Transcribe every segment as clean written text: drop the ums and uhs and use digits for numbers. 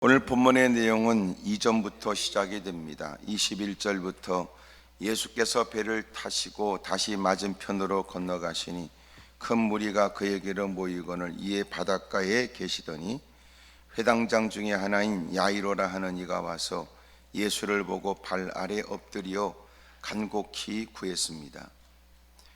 오늘 본문의 내용은 이전부터 시작이 됩니다. 21절부터 예수께서 배를 타시고 다시 맞은편으로 건너가시니 큰 무리가 그에게로 모이거늘 이에 바닷가에 계시더니 회당장 중에 하나인 야이로라 하는 이가 와서 예수를 보고 발 아래 엎드려 간곡히 구했습니다.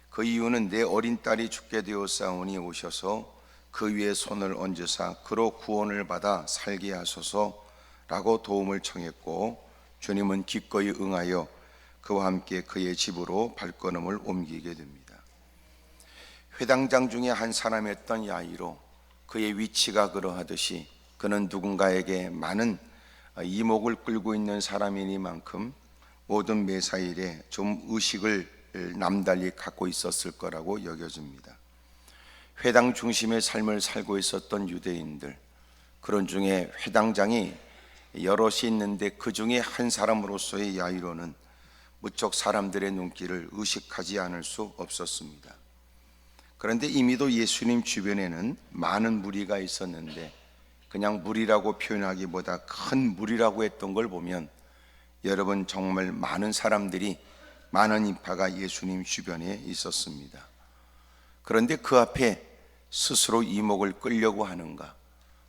그 이유는 내 어린 딸이 죽게 되었사오니 오셔서 그 위에 손을 얹으사 그로 구원을 받아 살게 하소서라고 도움을 청했고, 주님은 기꺼이 응하여 그와 함께 그의 집으로 발걸음을 옮기게 됩니다. 회당장 중에 한 사람이었던 야이로, 그의 위치가 그러하듯이 그는 누군가에게 많은 이목을 끌고 있는 사람이니만큼 모든 매사일에 좀 의식을 남달리 갖고 있었을 거라고 여겨집니다. 회당 중심의 삶을 살고 있었던 유대인들, 그런 중에 회당장이 여럿이 있는데 그 중에 한 사람으로서의 야이로는 무척 사람들의 눈길을 의식하지 않을 수 없었습니다. 그런데 이미도 예수님 주변에는 많은 무리가 있었는데 그냥 무리라고 표현하기보다 큰 무리라고 했던 걸 보면 여러분, 정말 많은 사람들이, 많은 인파가 예수님 주변에 있었습니다. 그런데 그 앞에 스스로 이목을 끌려고 하는가,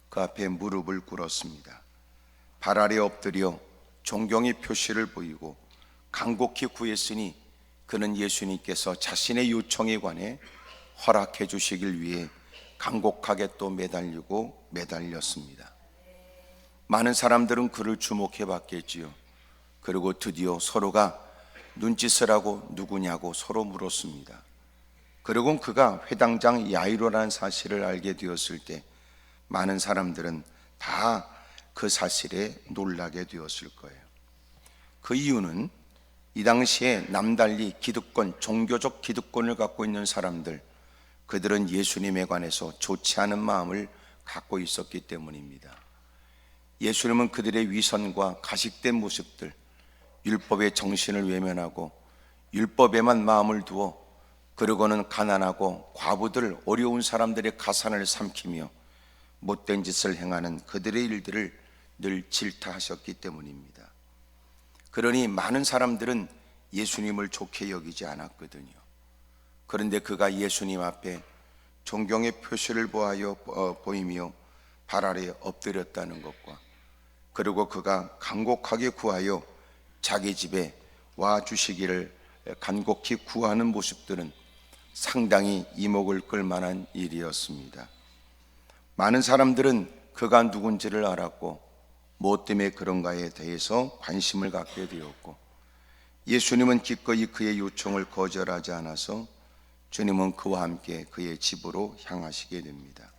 그 앞에 무릎을 꿇었습니다. 발 아래 엎드려 존경의 표시를 보이고 간곡히 구했으니 그는 예수님께서 자신의 요청에 관해 허락해 주시길 위해 간곡하게 또 매달렸습니다. 많은 사람들은 그를 주목해 봤겠지요. 그리고 드디어 서로가 눈짓을 하고 누구냐고 서로 물었습니다. 그리고 그가 회당장 야이로라는 사실을 알게 되었을 때 많은 사람들은 다 그 사실에 놀라게 되었을 거예요. 그 이유는 이 당시에 남달리 기득권, 종교적 기득권을 갖고 있는 사람들, 그들은 예수님에 관해서 좋지 않은 마음을 갖고 있었기 때문입니다. 예수님은 그들의 위선과 가식된 모습들, 율법의 정신을 외면하고 율법에만 마음을 두어 그러고는 가난하고 과부들, 어려운 사람들의 가산을 삼키며 못된 짓을 행하는 그들의 일들을 늘 질타하셨기 때문입니다. 그러니 많은 사람들은 예수님을 좋게 여기지 않았거든요. 그런데 그가 예수님 앞에 존경의 표시를 보이며 발 아래 엎드렸다는 것과, 그리고 그가 간곡하게 구하여 자기 집에 와 주시기를 간곡히 구하는 모습들은 상당히 이목을 끌 만한 일이었습니다. 많은 사람들은 그가 누군지를 알았고 무엇 때문에 그런가에 대해서 관심을 갖게 되었고, 예수님은 기꺼이 그의 요청을 거절하지 않아서 주님은 그와 함께 그의 집으로 향하시게 됩니다.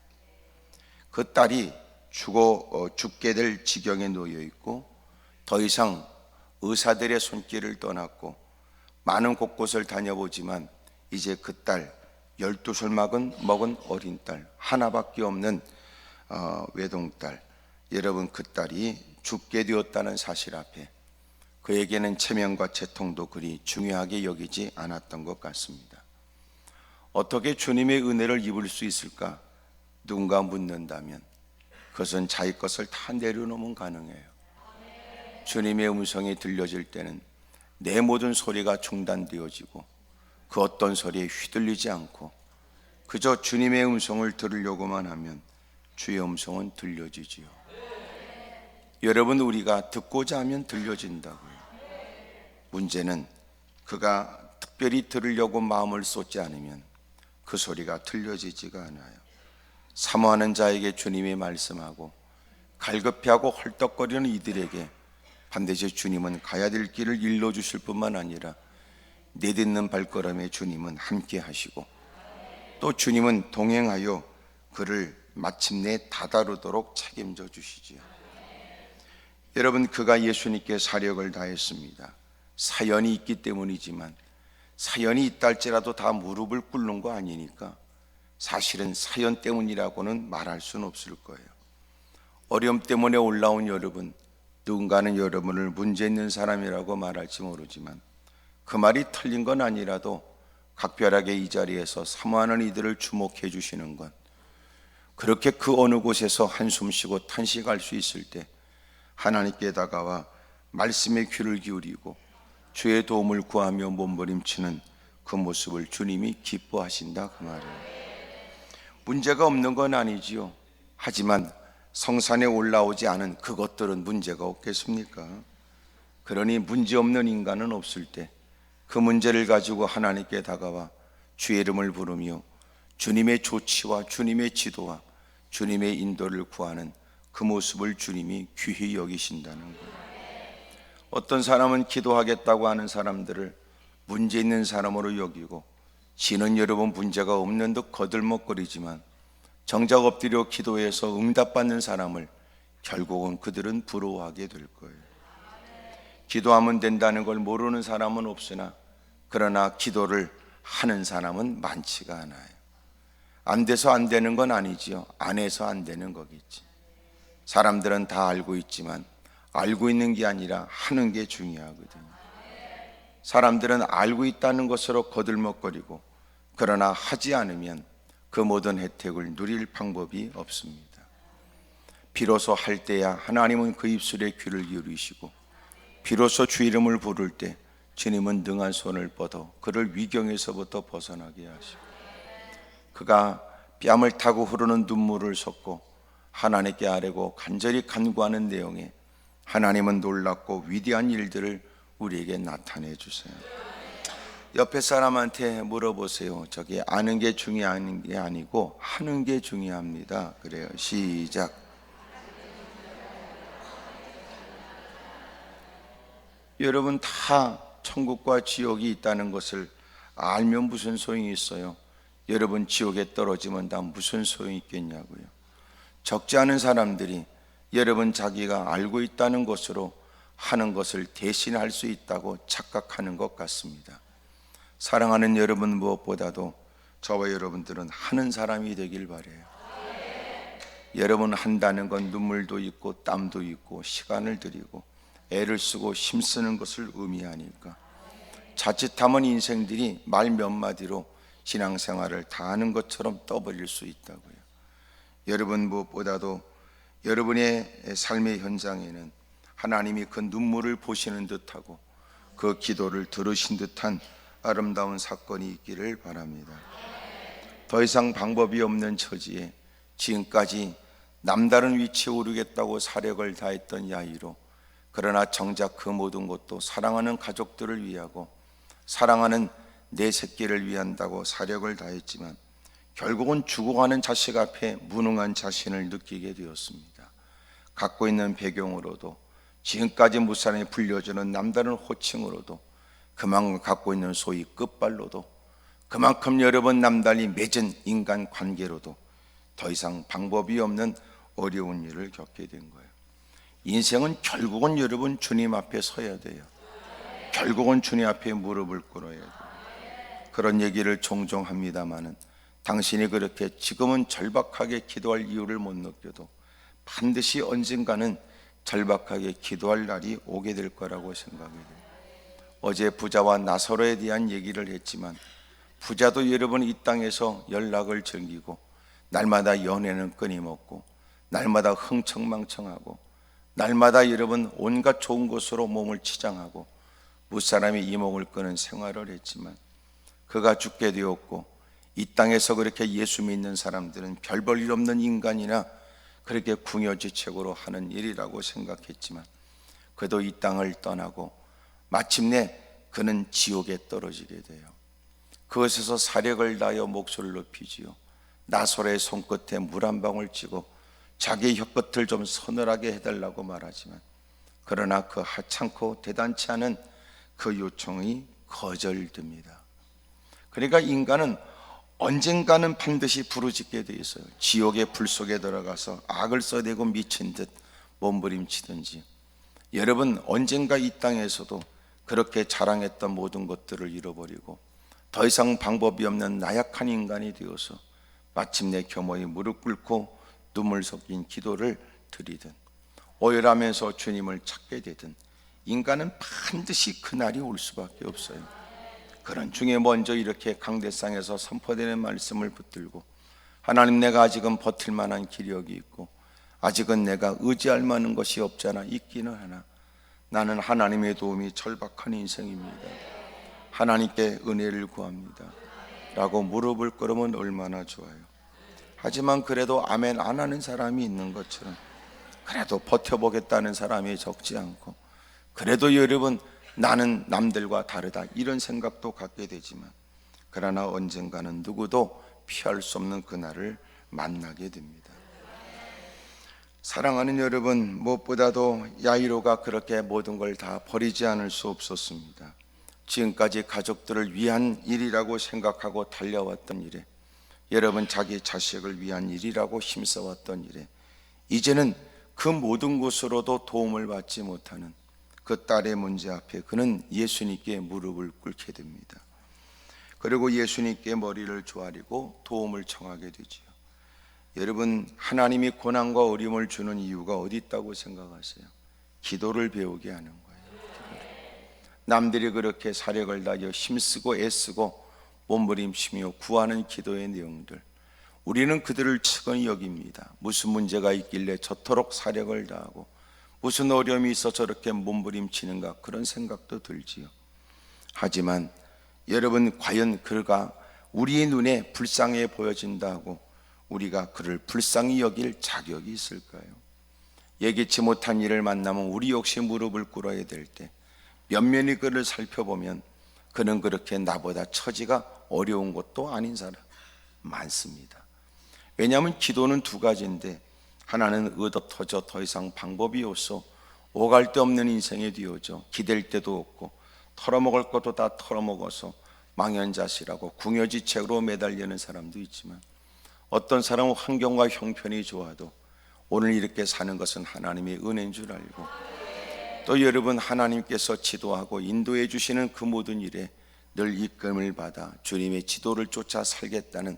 그 딸이 죽게 될 지경에 놓여 있고 더 이상 의사들의 손길을 떠났고 많은 곳곳을 다녀보지만 이제 그 딸, 12살 먹은 어린 딸, 하나밖에 없는 외동딸, 여러분, 그 딸이 죽게 되었다는 사실 앞에 그에게는 체면과 채통도 그리 중요하게 여기지 않았던 것 같습니다. 어떻게 주님의 은혜를 입을 수 있을까? 누군가 묻는다면 그것은 자기 것을 다 내려놓으면 가능해요. 주님의 음성이 들려질 때는 내 모든 소리가 중단되어지고 그 어떤 소리에 휘둘리지 않고 그저 주님의 음성을 들으려고만 하면 주의 음성은 들려지지요. 여러분, 우리가 듣고자 하면 들려진다고요. 문제는 그가 특별히 들으려고 마음을 쏟지 않으면 그 소리가 들려지지가 않아요. 사모하는 자에게 주님이 말씀하고 갈급해하고 헐떡거리는 이들에게 반드시 주님은 가야 될 길을 일러주실 뿐만 아니라 내딛는 발걸음에 주님은 함께 하시고 또 주님은 동행하여 그를 마침내 다다르도록 책임져 주시지요. 여러분, 그가 예수님께 사력을 다했습니다. 사연이 있기 때문이지만 사연이 있다 할지라도 다 무릎을 꿇는 거 아니니까 사실은 사연 때문이라고는 말할 수는 없을 거예요. 어려움 때문에 올라온 여러분, 누군가는 여러분을 문제 있는 사람이라고 말할지 모르지만 그 말이 틀린 건 아니라도 각별하게 이 자리에서 사모하는 이들을 주목해 주시는 것, 그렇게 그 어느 곳에서 한숨 쉬고 탄식할 수 있을 때 하나님께 다가와 말씀에 귀를 기울이고 주의 도움을 구하며 몸부림치는 그 모습을 주님이 기뻐하신다, 그 말이에요. 문제가 없는 건 아니지요. 하지만 성산에 올라오지 않은 그것들은 문제가 없겠습니까? 그러니 문제없는 인간은 없을 때 그 문제를 가지고 하나님께 다가와 주의 이름을 부르며 주님의 조치와 주님의 지도와 주님의 인도를 구하는 그 모습을 주님이 귀히 여기신다는 거예요. 어떤 사람은 기도하겠다고 하는 사람들을 문제 있는 사람으로 여기고 지는 여러분 문제가 없는 듯 거들먹거리지만 정작 엎드려 기도해서 응답받는 사람을 결국은 그들은 부러워하게 될 거예요. 기도하면 된다는 걸 모르는 사람은 없으나 그러나 기도를 하는 사람은 많지가 않아요. 안 돼서 안 되는 건 아니지요. 안 해서 안 되는 거겠지. 사람들은 다 알고 있지만 알고 있는 게 아니라 하는 게 중요하거든요. 사람들은 알고 있다는 것으로 거들먹거리고 그러나 하지 않으면 그 모든 혜택을 누릴 방법이 없습니다. 비로소 할 때야 하나님은 그 입술에 귀를 기울이시고 비로소 주 이름을 부를 때 주님은 능한 손을 뻗어 그를 위경에서부터 벗어나게 하시고 그가 뺨을 타고 흐르는 눈물을 쏟고 하나님께 아뢰고 간절히 간구하는 내용에 하나님은 놀랍고 위대한 일들을 우리에게 나타내 주세요. 옆에 사람한테 물어보세요. 저게 아는 게 중요한 게 아니고 하는 게 중요합니다. 그래요. 시작. 여러분 다 천국과 지옥이 있다는 것을 알면 무슨 소용이 있어요? 여러분 지옥에 떨어지면 다 무슨 소용이 있겠냐고요. 적지 않은 사람들이 여러분 자기가 알고 있다는 것으로 하는 것을 대신할 수 있다고 착각하는 것 같습니다. 사랑하는 여러분, 무엇보다도 저와 여러분들은 하는 사람이 되길 바라요. 여러분 한다는 건 눈물도 있고 땀도 있고 시간을 들이고 애를 쓰고 힘쓰는 것을 의미하니까 자칫하면 인생들이 말 몇 마디로 신앙생활을 다 하는 것처럼 떠버릴 수 있다고요. 여러분 무엇보다도 여러분의 삶의 현장에는 하나님이 그 눈물을 보시는 듯하고 그 기도를 들으신 듯한 아름다운 사건이 있기를 바랍니다. 더 이상 방법이 없는 처지에 지금까지 남다른 위치에 오르겠다고 사력을 다했던 야이로, 그러나 정작 그 모든 것도 사랑하는 가족들을 위하고 사랑하는 내 새끼를 위한다고 사력을 다했지만 결국은 죽어가는 자식 앞에 무능한 자신을 느끼게 되었습니다. 갖고 있는 배경으로도 지금까지 무사람이 불려주는 남다른 호칭으로도 그만큼 갖고 있는 소위 끝발로도 그만큼 여러 번 남달리 맺은 인간 관계로도 더 이상 방법이 없는 어려운 일을 겪게 된 거예요. 인생은 결국은 여러분 주님 앞에 서야 돼요. 결국은 주님 앞에 무릎을 꿇어야 돼요. 그런 얘기를 종종 합니다마는 당신이 그렇게 지금은 절박하게 기도할 이유를 못 느껴도 반드시 언젠가는 절박하게 기도할 날이 오게 될 거라고 생각이 돼요. 어제 부자와 나사로에 대한 얘기를 했지만 부자도 여러분 이 땅에서 연락을 즐기고 날마다 연애는 끊임없고 날마다 흥청망청하고 날마다 여러분 온갖 좋은 것으로 몸을 치장하고 무사람이 이목을 끄는 생활을 했지만 그가 죽게 되었고 이 땅에서 그렇게 예수 믿는 사람들은 별 볼 일 없는 인간이나 그렇게 궁여지책으로 하는 일이라고 생각했지만 그도 이 땅을 떠나고 마침내 그는 지옥에 떨어지게 돼요. 그것에서 사력을 다하여 목소리를 높이지요. 나사로의 손끝에 물 한 방울 찌고 자기의 혀끝을 좀 서늘하게 해달라고 말하지만 그러나 그 하찮고 대단치 않은 그 요청이 거절됩니다. 그러니까 인간은 언젠가는 반드시 부르짖게 돼 있어요. 지옥의 불 속에 들어가서 악을 써대고 미친 듯 몸부림치든지 여러분 언젠가 이 땅에서도 그렇게 자랑했던 모든 것들을 잃어버리고 더 이상 방법이 없는 나약한 인간이 되어서 마침내 겸허히 무릎 꿇고 눈물 섞인 기도를 드리든 오열하면서 주님을 찾게 되든 인간은 반드시 그날이 올 수밖에 없어요. 그런 중에 먼저 이렇게 강대상에서 선포되는 말씀을 붙들고 하나님 내가 아직은 버틸 만한 기력이 있고 아직은 내가 의지할 만한 것이 없잖아. 있기는 하나 나는 하나님의 도움이 절박한 인생입니다. 하나님께 은혜를 구합니다 라고 무릎을 꿇으면 얼마나 좋아요. 하지만 그래도 아멘 안 하는 사람이 있는 것처럼, 그래도 버텨보겠다는 사람이 적지 않고, 그래도 여러분 나는 남들과 다르다 이런 생각도 갖게 되지만, 그러나 언젠가는 누구도 피할 수 없는 그날을 만나게 됩니다. 사랑하는 여러분, 무엇보다도 야이로가 그렇게 모든 걸 다 버리지 않을 수 없었습니다. 지금까지 가족들을 위한 일이라고 생각하고 달려왔던 일에, 여러분 자기 자식을 위한 일이라고 힘써왔던 일에, 이제는 그 모든 것으로도 도움을 받지 못하는 그 딸의 문제 앞에 그는 예수님께 무릎을 꿇게 됩니다. 그리고 예수님께 머리를 조아리고 도움을 청하게 되지요. 여러분, 하나님이 고난과 어려움을 주는 이유가 어디 있다고 생각하세요? 기도를 배우게 하는 거예요. 남들이 그렇게 사력을 다하여 힘쓰고 애쓰고 몸부림치며 구하는 기도의 내용들, 우리는 그들을 측은히 여깁니다. 무슨 문제가 있길래 저토록 사력을 다하고 무슨 어려움이 있어 저렇게 몸부림치는가, 그런 생각도 들지요. 하지만 여러분, 과연 그가 우리의 눈에 불쌍해 보여진다고 우리가 그를 불쌍히 여길 자격이 있을까요? 예기치 못한 일을 만나면 우리 역시 무릎을 꿇어야 될 때, 면면히 그를 살펴보면 그는 그렇게 나보다 처지가 어려운 것도 아닌 사람 많습니다. 왜냐하면 기도는 두 가지인데, 하나는 얻어터져 더 이상 방법이 없어 오갈 데 없는 인생에 뒤어져 기댈 데도 없고 털어먹을 것도 다 털어먹어서 망연자실하고 궁여지책으로 매달리는 사람도 있지만, 어떤 사람은 환경과 형편이 좋아도 오늘 이렇게 사는 것은 하나님의 은혜인 줄 알고, 또 여러분 하나님께서 지도하고 인도해 주시는 그 모든 일에 늘 이끌림을 받아 주님의 지도를 쫓아 살겠다는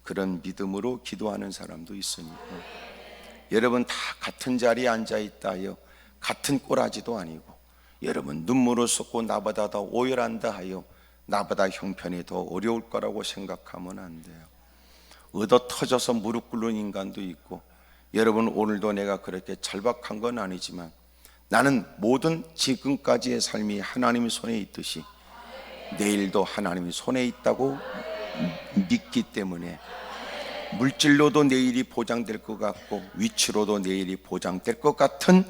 그런 믿음으로 기도하는 사람도 있으니까, 여러분 다 같은 자리에 앉아 있다 하여 같은 꼬라지도 아니고, 여러분 눈물을 쏟고 나보다 더 오열한다 하여 나보다 형편이 더 어려울 거라고 생각하면 안 돼요. 얻어 터져서 무릎 꿇는 인간도 있고, 여러분 오늘도 내가 그렇게 절박한 건 아니지만 나는 모든 지금까지의 삶이 하나님의 손에 있듯이 내일도 하나님의 손에 있다고 믿기 때문에, 물질로도 내일이 보장될 것 같고 위치로도 내일이 보장될 것 같은,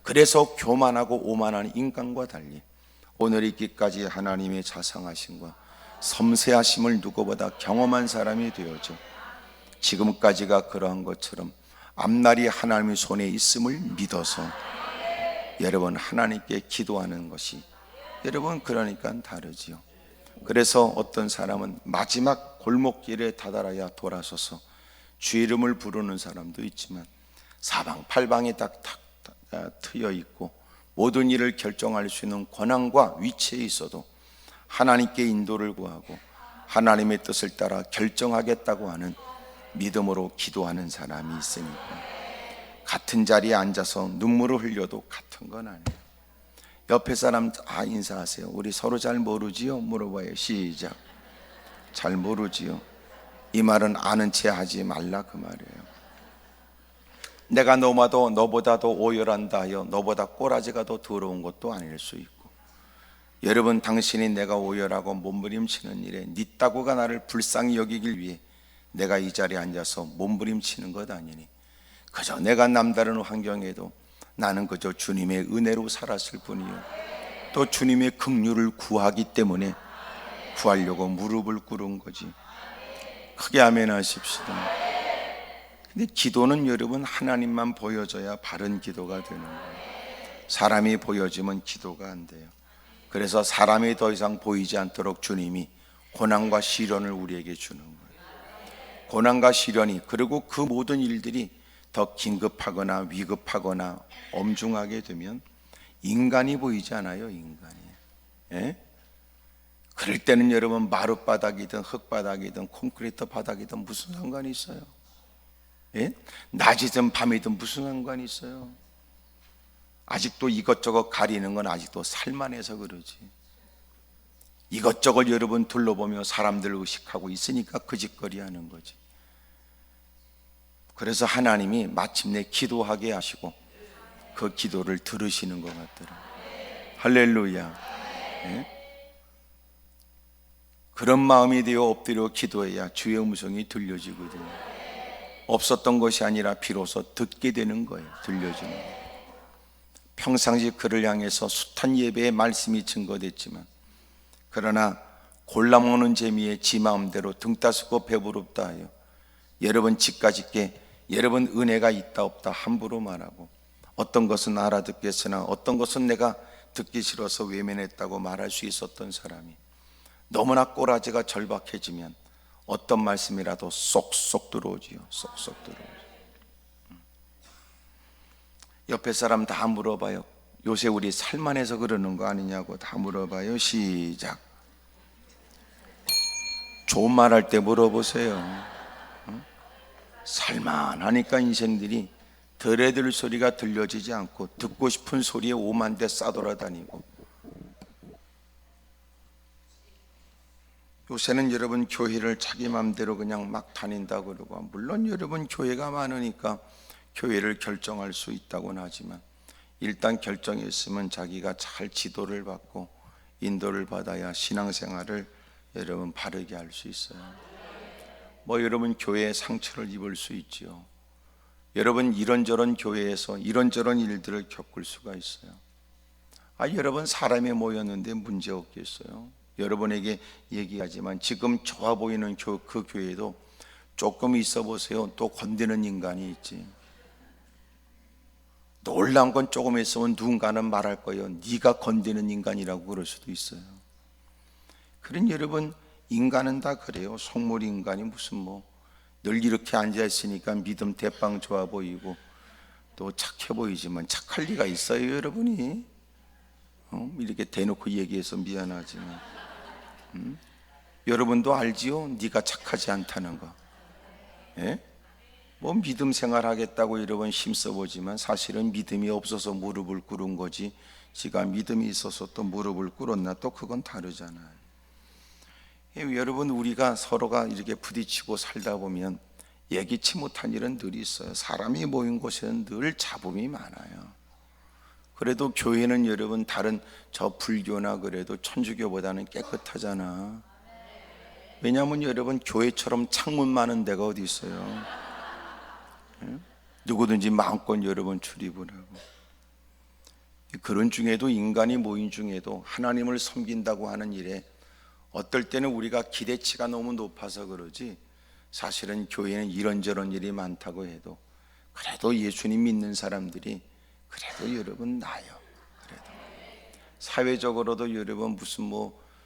그래서 교만하고 오만한 인간과 달리 오늘 있기까지 하나님의 자상하심과 섬세하심을 누구보다 경험한 사람이 되어져 지금까지가 그러한 것처럼 앞날이 하나님의 손에 있음을 믿어서 여러분 하나님께 기도하는 것이, 여러분 그러니까 다르지요. 그래서 어떤 사람은 마지막 골목길에 다다라야 돌아서서 주 이름을 부르는 사람도 있지만, 사방팔방이 딱 트여 있고 모든 일을 결정할 수 있는 권한과 위치에 있어도 하나님께 인도를 구하고 하나님의 뜻을 따라 결정하겠다고 하는 믿음으로 기도하는 사람이 있으니까, 같은 자리에 앉아서 눈물을 흘려도 같은 건 아니에요. 옆에 사람 인사하세요. 우리 서로 잘 모르지요? 물어봐요. 시작. 잘 모르지요. 이 말은 아는 체 하지 말라 그 말이에요. 내가 너보다도 오열한다 하여 너보다 꼬라지가 더 더러운 것도 아닐 수 있고, 여러분 당신이 내가 오열하고 몸부림치는 일에 네 따구가 나를 불쌍히 여기길 위해 내가 이 자리에 앉아서 몸부림치는 것 아니니, 그저 내가 남다른 환경에도 나는 그저 주님의 은혜로 살았을 뿐이요, 또 주님의 긍휼을 구하기 때문에 구하려고 무릎을 꿇은 거지. 크게 아멘 하십시다. 근데 기도는 여러분 하나님만 보여줘야 바른 기도가 되는 거예요. 사람이 보여지면 기도가 안 돼요. 그래서 사람이 더 이상 보이지 않도록 주님이 고난과 시련을 우리에게 주는 거예요. 고난과 시련이, 그리고 그 모든 일들이 더 긴급하거나 위급하거나 엄중하게 되면 인간이 보이지 않아요. 인간이. 예? 그럴 때는 여러분 마룻바닥이든 흙바닥이든 콘크리트 바닥이든 무슨 상관이 있어요? 예? 낮이든 밤이든 무슨 상관이 있어요? 아직도 이것저것 가리는 건 아직도 살만해서 그러지. 이것저것 여러분 둘러보며 사람들 의식하고 있으니까 그 짓거리 하는 거지. 그래서 하나님이 마침내 기도하게 하시고 그 기도를 들으시는 것 같더라. 할렐루야. 네? 그런 마음이 되어 엎드려 기도해야 주의 음성이 들려지거든요. 없었던 것이 아니라 비로소 듣게 되는 거예요. 들려지는 거예요. 평상시 그를 향해서 숱한 예배의 말씀이 증거됐지만, 그러나 골라먹는 재미에 지 마음대로 등 따스고 배부릅다 하여 여러분 집까짓게 여러분 은혜가 있다 없다 함부로 말하고, 어떤 것은 알아듣겠으나 어떤 것은 내가 듣기 싫어서 외면했다고 말할 수 있었던 사람이 너무나 꼬라지가 절박해지면 어떤 말씀이라도 쏙쏙 들어오지요. 쏙쏙 들어오죠. 옆에 사람 다 물어봐요. 요새 우리 살만해서 그러는 거 아니냐고 다 물어봐요. 시작. 좋은 말 할 때 물어보세요. 살만하니까 인생들이 들어야 될 소리가 들려지지 않고 듣고 싶은 소리에 오만대 싸돌아다니고, 요새는 여러분 교회를 자기 마음대로 그냥 막 다닌다고 그러고, 물론 여러분 교회가 많으니까 교회를 결정할 수 있다고는 하지만, 일단 결정했으면 자기가 잘 지도를 받고 인도를 받아야 신앙생활을 여러분 바르게 할 수 있어요. 뭐 여러분 교회에 상처를 입을 수 있지요. 여러분 이런저런 교회에서 이런저런 일들을 겪을 수가 있어요. 여러분 사람이 모였는데 문제 없겠어요? 여러분에게 얘기하지만 지금 좋아 보이는 그 교회도 조금 있어 보세요. 또 건드는 인간이 있지. 놀라운 건 조금 있으면 누군가는 말할 거예요. 네가 건드는 인간이라고 그럴 수도 있어요. 그런 여러분, 인간은 다 그래요. 속물 인간이 무슨 늘 이렇게 앉아 있으니까 믿음 대빵 좋아 보이고 또 착해 보이지만 착할 리가 있어요, 여러분이? 이렇게 대놓고 얘기해서 미안하지만 여러분도 알지요? 네가 착하지 않다는 거. 예? 믿음 생활하겠다고 여러분 힘써보지만 사실은 믿음이 없어서 무릎을 꿇은 거지, 지가 믿음이 있어서 또 무릎을 꿇었나, 또 그건 다르잖아요. 여러분, 우리가 서로가 이렇게 부딪히고 살다 보면 예기치 못한 일은 늘 있어요. 사람이 모인 곳에는 늘 잡음이 많아요. 그래도 교회는 여러분 다른 저 불교나 그래도 천주교보다는 깨끗하잖아. 왜냐하면 여러분 교회처럼 창문 많은 데가 어디 있어요? 누구든지 마음껏 여러분 출입을 하고, 그런 중에도 인간이 모인 중에도 하나님을 섬긴다고 하는 일에 어떨 때는 우리가 기대치가 너무 높아서 그러지, 사실은 교회는 이런저런 일이 많다고 해도 그래도 예수님 믿는 사람들이 그래도 여러분 나요. 그래도 사회적으로도 여러분 무슨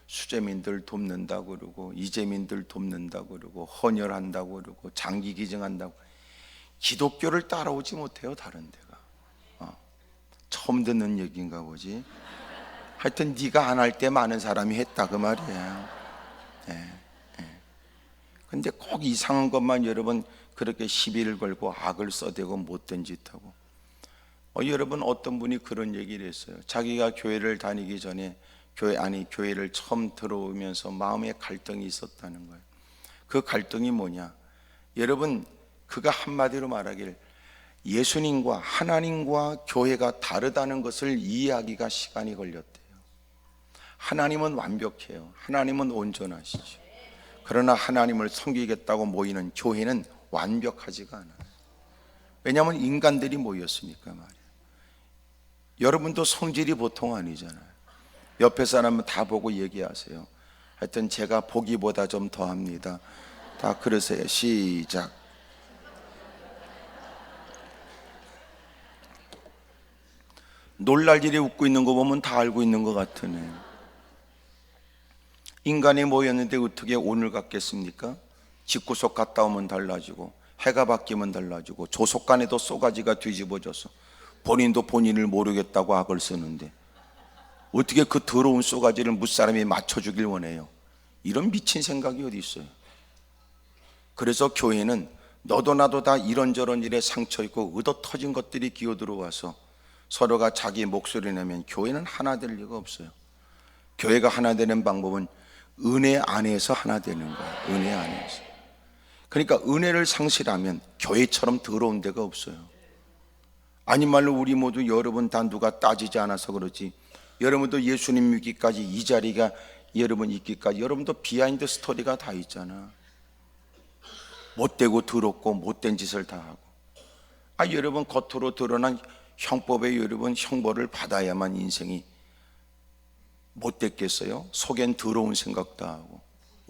수재민들 돕는다고 그러고 이재민들 돕는다고 그러고 헌혈한다고 그러고 장기 기증한다고, 기독교를 따라오지 못해요. 다른 데가 처음 듣는 얘기인가 보지. 하여튼 네가 안 할 때 많은 사람이 했다 그 말이에요. 근데 꼭 이상한 것만 여러분 그렇게 시비를 걸고 악을 써대고 못된 짓 하고. 여러분 어떤 분이 그런 얘기를 했어요. 자기가 교회를 다니기 전에 교회를 처음 들어오면서 마음에 갈등이 있었다는 거예요. 그 갈등이 뭐냐? 여러분, 그가 한마디로 말하길 예수님과 하나님과 교회가 다르다는 것을 이해하기가 시간이 걸렸대요. 하나님은 완벽해요. 하나님은 온전하시죠. 그러나 하나님을 섬기겠다고 모이는 교회는 완벽하지가 않아요. 왜냐하면 인간들이 모였으니까 말이에요. 여러분도 성질이 보통 아니잖아요. 옆에 사람은 다 보고 얘기하세요. 하여튼 제가 보기보다 좀 더합니다. 다 그러세요. 시작. 놀랄 일에 웃고 있는 거 보면 다 알고 있는 것 같으네. 인간이 모였는데 어떻게 오늘 같겠습니까? 집구석 갔다 오면 달라지고 해가 바뀌면 달라지고 조속간에도 쏘가지가 뒤집어져서 본인도 본인을 모르겠다고 악을 쓰는데 어떻게 그 더러운 쏘가지를 무사람이 맞춰주길 원해요? 이런 미친 생각이 어디 있어요? 그래서 교회는 너도 나도 다 이런저런 일에 상처 있고 의도 터진 것들이 기어 들어와서 서로가 자기 목소리 내면 교회는 하나 될 리가 없어요. 교회가 하나 되는 방법은 은혜 안에서 하나 되는 거예요. 은혜 안에서. 그러니까 은혜를 상실하면 교회처럼 더러운 데가 없어요. 아니 말로 우리 모두 여러분 다 누가 따지지 않아서 그렇지, 여러분도 예수님 믿기까지 이 자리가 여러분 있기까지 여러분도 비하인드 스토리가 다 있잖아. 못되고 더럽고 못된 짓을 다 하고, 여러분 겉으로 드러난 형법에 여러분 형벌을 받아야만 인생이 못됐겠어요? 속엔 더러운 생각도 하고,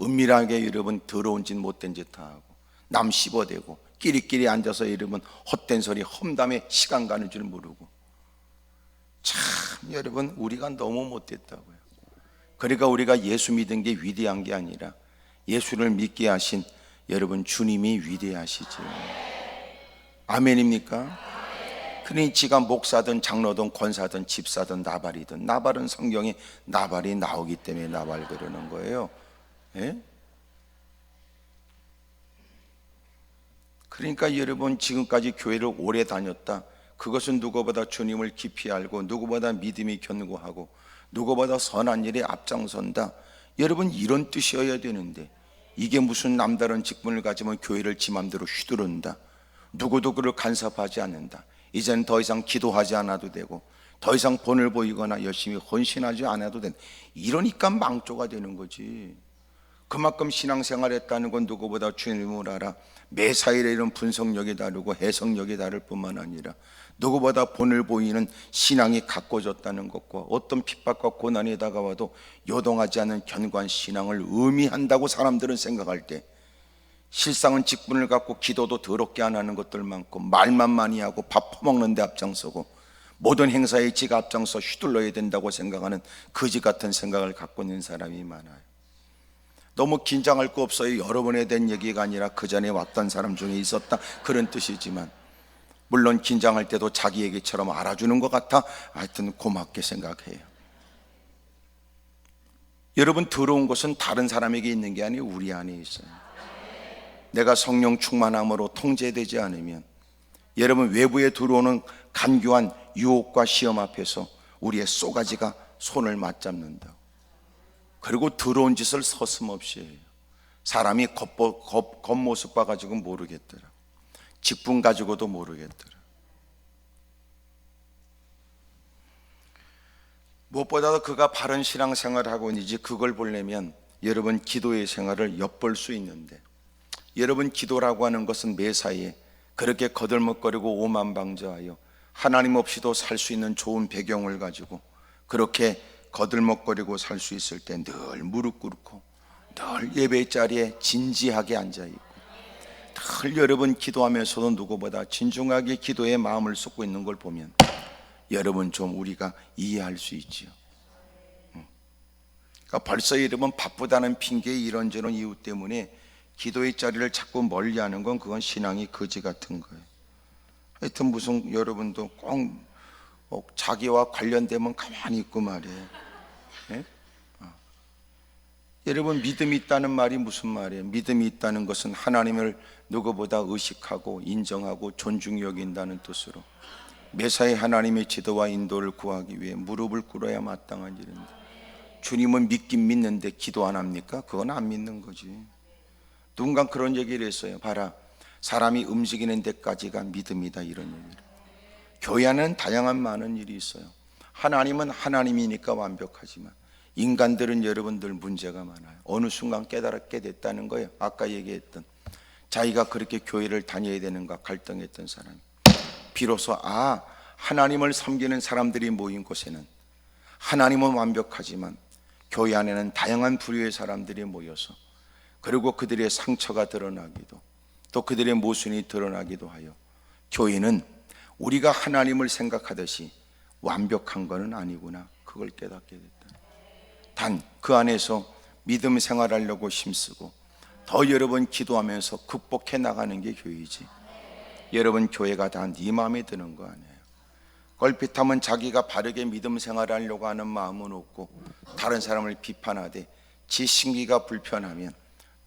은밀하게 여러분 더러운 짓 못된 짓 다 하고, 남 씹어대고 끼리끼리 앉아서 여러분 헛된 소리 험담에 시간 가는 줄 모르고. 참 여러분 우리가 너무 못됐다고요. 그러니까 우리가 예수 믿은 게 위대한 게 아니라 예수를 믿게 하신 여러분 주님이 위대하시죠. 아멘입니까? 그러니 지가 목사든 장로든 권사든 집사든 나발이든, 나발은 성경에 나발이 나오기 때문에 나발 그러는 거예요. 예? 그러니까 여러분 지금까지 교회를 오래 다녔다, 그것은 누구보다 주님을 깊이 알고 누구보다 믿음이 견고하고 누구보다 선한 일에 앞장선다, 여러분 이런 뜻이어야 되는데, 이게 무슨 남다른 직분을 가지면 교회를 지 맘대로 휘두른다, 누구도 그를 간섭하지 않는다, 이제는 더 이상 기도하지 않아도 되고 더 이상 본을 보이거나 열심히 헌신하지 않아도 된다, 이러니까 망조가 되는 거지. 그만큼 신앙생활 했다는 건 누구보다 주님을 알아 매사일에 이런 분석력이 다르고 해석력이 다를 뿐만 아니라 누구보다 본을 보이는 신앙이 가꿔졌다는 것과 어떤 핍박과 고난이 다가와도 요동하지 않는 견고한 신앙을 의미한다고 사람들은 생각할 때, 실상은 직분을 갖고 기도도 더럽게 안 하는 것들 많고 말만 많이 하고 밥 퍼먹는 데 앞장서고 모든 행사에 지가 앞장서 휘둘러야 된다고 생각하는 거지 같은 생각을 갖고 있는 사람이 많아요. 너무 긴장할 거 없어요. 여러 번에 된 얘기가 아니라 그 전에 왔던 사람 중에 있었다, 그런 뜻이지만, 물론 긴장할 때도 자기 얘기처럼 알아주는 것 같아 하여튼 고맙게 생각해요. 여러분 더러운 것은 다른 사람에게 있는 게 아니고 우리 안에 있어요. 내가 성령 충만함으로 통제되지 않으면 여러분 외부에 들어오는 간교한 유혹과 시험 앞에서 우리의 쏘가지가 손을 맞잡는다고. 그리고 더러운 짓을 서슴없이 해요. 사람이 겉모습 봐가지고 모르겠더라, 직분 가지고도 모르겠더라. 무엇보다도 그가 바른 신앙생활을 하고 있는지 그걸 보려면 여러분 기도의 생활을 엿볼 수 있는데, 여러분 기도라고 하는 것은 매사에 그렇게 거들먹거리고 오만방자하여 하나님 없이도 살 수 있는 좋은 배경을 가지고 그렇게 거들먹거리고 살 수 있을 때 늘 무릎 꿇고 늘 예배 자리에 진지하게 앉아있고 늘 여러분 기도하면서도 누구보다 진중하게 기도에 마음을 쏟고 있는 걸 보면 여러분 좀 우리가 이해할 수 있지요. 그러니까 벌써 여러분 바쁘다는 핑계에 이런저런 이유 때문에 기도의 자리를 자꾸 멀리하는 건 그건 신앙이 거지 같은 거예요. 하여튼 무슨 여러분도 꼭 자기와 관련되면 가만히 있고 말이에요. 예? 여러분 믿음이 있다는 말이 무슨 말이에요? 믿음이 있다는 것은 하나님을 누구보다 의식하고 인정하고 존중히 여긴다는 뜻으로 매사에 하나님의 지도와 인도를 구하기 위해 무릎을 꿇어야 마땅한 일인데, 주님은 믿긴 믿는데 기도 안 합니까? 그건 안 믿는 거지. 누군가 그런 얘기를 했어요. 봐라, 사람이 움직이는 데까지가 믿음이다, 이런 얘기를. 교회 안에는 다양한 많은 일이 있어요. 하나님은 하나님이니까 완벽하지만 인간들은 여러분들 문제가 많아요. 어느 순간 깨달게 됐다는 거예요. 아까 얘기했던 자기가 그렇게 교회를 다녀야 되는가 갈등했던 사람이 비로소 하나님을 섬기는 사람들이 모인 곳에는 하나님은 완벽하지만 교회 안에는 다양한 부류의 사람들이 모여서, 그리고 그들의 상처가 드러나기도 또 그들의 모순이 드러나기도 하여 교회는 우리가 하나님을 생각하듯이 완벽한 것은 아니구나, 그걸 깨닫게 됐다. 단 그 안에서 믿음 생활하려고 힘쓰고 더 여러분 기도하면서 극복해 나가는 게 교회이지. 여러분 교회가 다 네 마음에 드는 거 아니에요. 걸핏하면 자기가 바르게 믿음 생활하려고 하는 마음은 없고 다른 사람을 비판하되 지 심기가 불편하면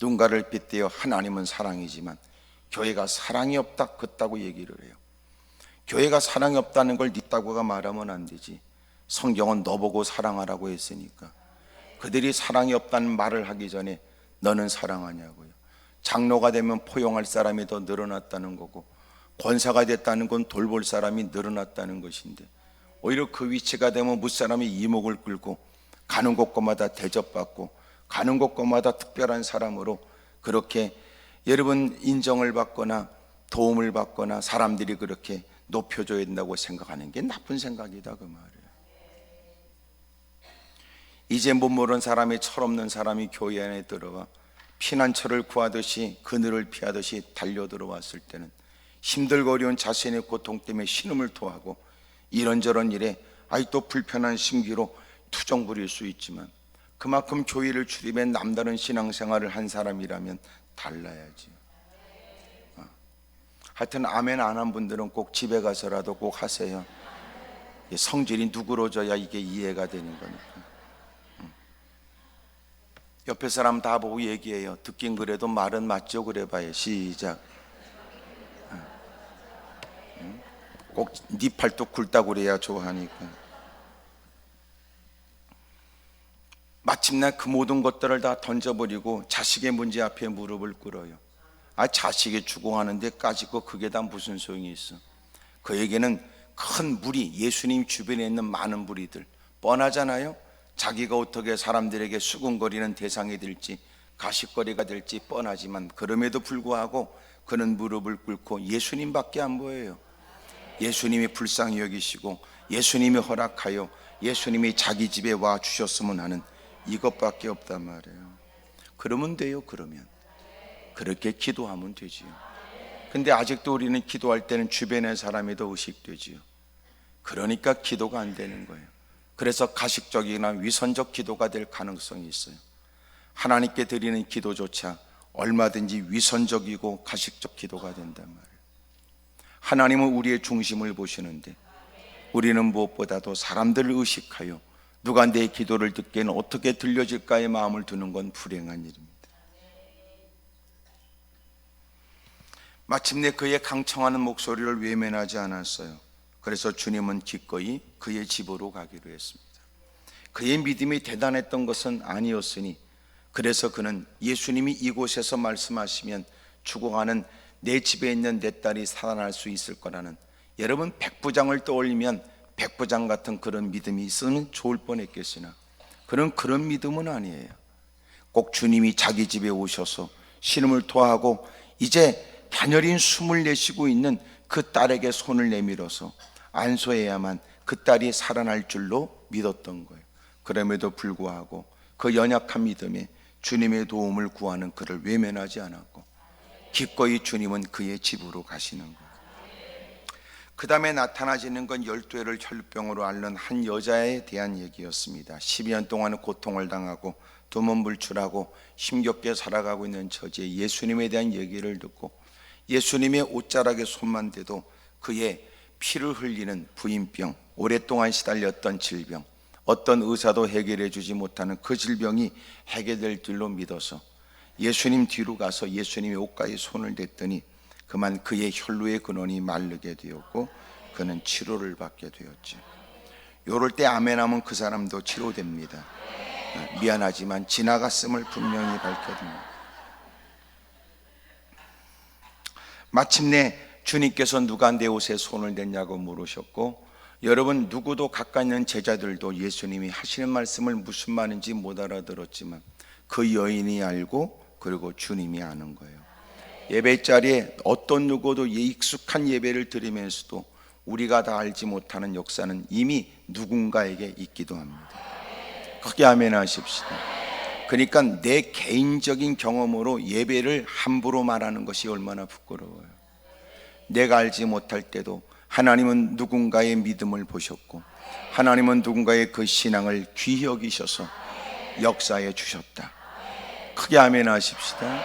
누군가를 빗대어 하나님은 사랑이지만 교회가 사랑이 없다, 그따구 얘기를 해요. 교회가 사랑이 없다는 걸 니따구가 말하면 안 되지. 성경은 너보고 사랑하라고 했으니까. 그들이 사랑이 없다는 말을 하기 전에 너는 사랑하냐고요. 장로가 되면 포용할 사람이 더 늘어났다는 거고, 권사가 됐다는 건 돌볼 사람이 늘어났다는 것인데, 오히려 그 위치가 되면 무사람이 이목을 끌고 가는 곳곳마다 대접받고 가는 곳곳마다 특별한 사람으로 그렇게 여러분 인정을 받거나 도움을 받거나 사람들이 그렇게 높여줘야 된다고 생각하는 게 나쁜 생각이다 그 말이에요. 이제 못 모르는 사람이, 철없는 사람이 교회 안에 들어와 피난처를 구하듯이 그늘을 피하듯이 달려 들어왔을 때는 힘들고 어려운 자신의 고통 때문에 신음을 토하고 이런저런 일에 아직도 불편한 심기로 투정 부릴 수 있지만, 그만큼 교회를 출입해 남다른 신앙생활을 한 사람이라면 달라야지. 하여튼 아멘 안 한 분들은 꼭 집에 가서라도 꼭 하세요. 성질이 누그러져야 이게 이해가 되는 거니까. 옆에 사람 다 보고 얘기해요. 듣긴 그래도 말은 맞죠? 그래 봐요. 시작. 꼭 네 팔뚝 굵다고 그래야 좋아하니까. 마침내 그 모든 것들을 다 던져버리고 자식의 문제 앞에 무릎을 꿇어요. 자식이 추궁하는데 까짓거 그게 다 무슨 소용이 있어. 그에게는 큰 무리, 예수님 주변에 있는 많은 무리들, 뻔하잖아요. 자기가 어떻게 사람들에게 수군거리는 대상이 될지, 가십거리가 될지 뻔하지만 그럼에도 불구하고 그는 무릎을 꿇고 예수님밖에 안 보여요. 예수님이 불쌍히 여기시고 예수님이 허락하여 예수님이 자기 집에 와 주셨으면 하는 이것밖에 없단 말이에요. 그러면 돼요. 그러면 그렇게 기도하면 되지요. 근데 아직도 우리는 기도할 때는 주변의 사람이 더 의식되지요. 그러니까 기도가 안 되는 거예요. 그래서 가식적이나 위선적 기도가 될 가능성이 있어요. 하나님께 드리는 기도조차 얼마든지 위선적이고 가식적 기도가 된단 말이에요. 하나님은 우리의 중심을 보시는데 우리는 무엇보다도 사람들을 의식하여 누가 내 기도를 듣기에는 어떻게 들려질까의 마음을 두는 건 불행한 일입니다. 마침내 그의 강청하는 목소리를 외면하지 않았어요. 그래서 주님은 기꺼이 그의 집으로 가기로 했습니다. 그의 믿음이 대단했던 것은 아니었으니, 그래서 그는 예수님이 이곳에서 말씀하시면 죽어가는 내 집에 있는 내 딸이 살아날 수 있을 거라는, 여러분 백부장을 떠올리면 백부장 같은 그런 믿음이 있으면 좋을 뻔했겠으나 그런 믿음은 아니에요. 꼭 주님이 자기 집에 오셔서 신음을 토하고 이제 가녀린 숨을 내쉬고 있는 그 딸에게 손을 내밀어서 안수해야만 그 딸이 살아날 줄로 믿었던 거예요. 그럼에도 불구하고 그 연약한 믿음에 주님의 도움을 구하는 그를 외면하지 않았고 기꺼이 주님은 그의 집으로 가시는 거예요. 그 다음에 나타나지는 건 12해를 혈병으로 앓는 한 여자에 대한 얘기였습니다. 12년 동안 고통을 당하고 두문불출하고 힘겹게 살아가고 있는 처지에 예수님에 대한 얘기를 듣고 예수님의 옷자락에 손만 대도 그의 피를 흘리는 부인병, 오랫동안 시달렸던 질병, 어떤 의사도 해결해 주지 못하는 그 질병이 해결될 줄로 믿어서 예수님 뒤로 가서 예수님의 옷가에 손을 댔더니 그만 그의 혈루의 근원이 마르게 되었고 그는 치료를 받게 되었죠. 요럴 때 아멘하면 그 사람도 치료됩니다. 미안하지만 지나갔음을 분명히 밝혀줍니다. 마침내 주님께서 누가 내 옷에 손을 댔냐고 물으셨고, 여러분 누구도 가까이 있는 제자들도 예수님이 하시는 말씀을 무슨 말인지 못 알아들었지만 그 여인이 알고 그리고 주님이 아는 거예요. 예배 자리에 어떤 누구도 익숙한 예배를 드리면서도 우리가 다 알지 못하는 역사는 이미 누군가에게 있기도 합니다. 크게 아멘 하십시다. 그러니까 내 개인적인 경험으로 예배를 함부로 말하는 것이 얼마나 부끄러워요. 내가 알지 못할 때도 하나님은 누군가의 믿음을 보셨고 하나님은 누군가의 그 신앙을 귀히 여기셔서 역사해 주셨다. 크게 아멘 하십시다.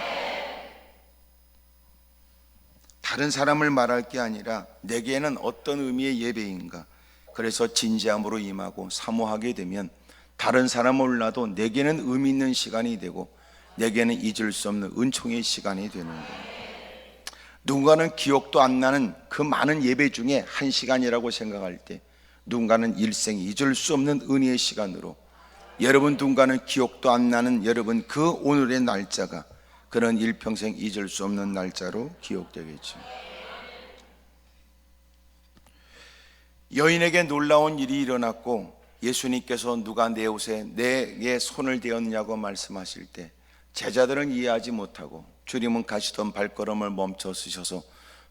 다른 사람을 말할 게 아니라 내게는 어떤 의미의 예배인가, 그래서 진지함으로 임하고 사모하게 되면 다른 사람은 몰라도 내게는 의미 있는 시간이 되고 내게는 잊을 수 없는 은총의 시간이 되는 거예요. 누군가는 기억도 안 나는 그 많은 예배 중에 한 시간이라고 생각할 때 누군가는 일생 잊을 수 없는 은혜의 시간으로, 여러분 누군가는 기억도 안 나는 여러분 그 오늘의 날짜가 그런 일평생 잊을 수 없는 날짜로 기억되겠죠. 여인에게 놀라운 일이 일어났고 예수님께서 누가 내 옷에 내게 손을 대었냐고 말씀하실 때 제자들은 이해하지 못하고 주님은 가시던 발걸음을 멈춰 서셔서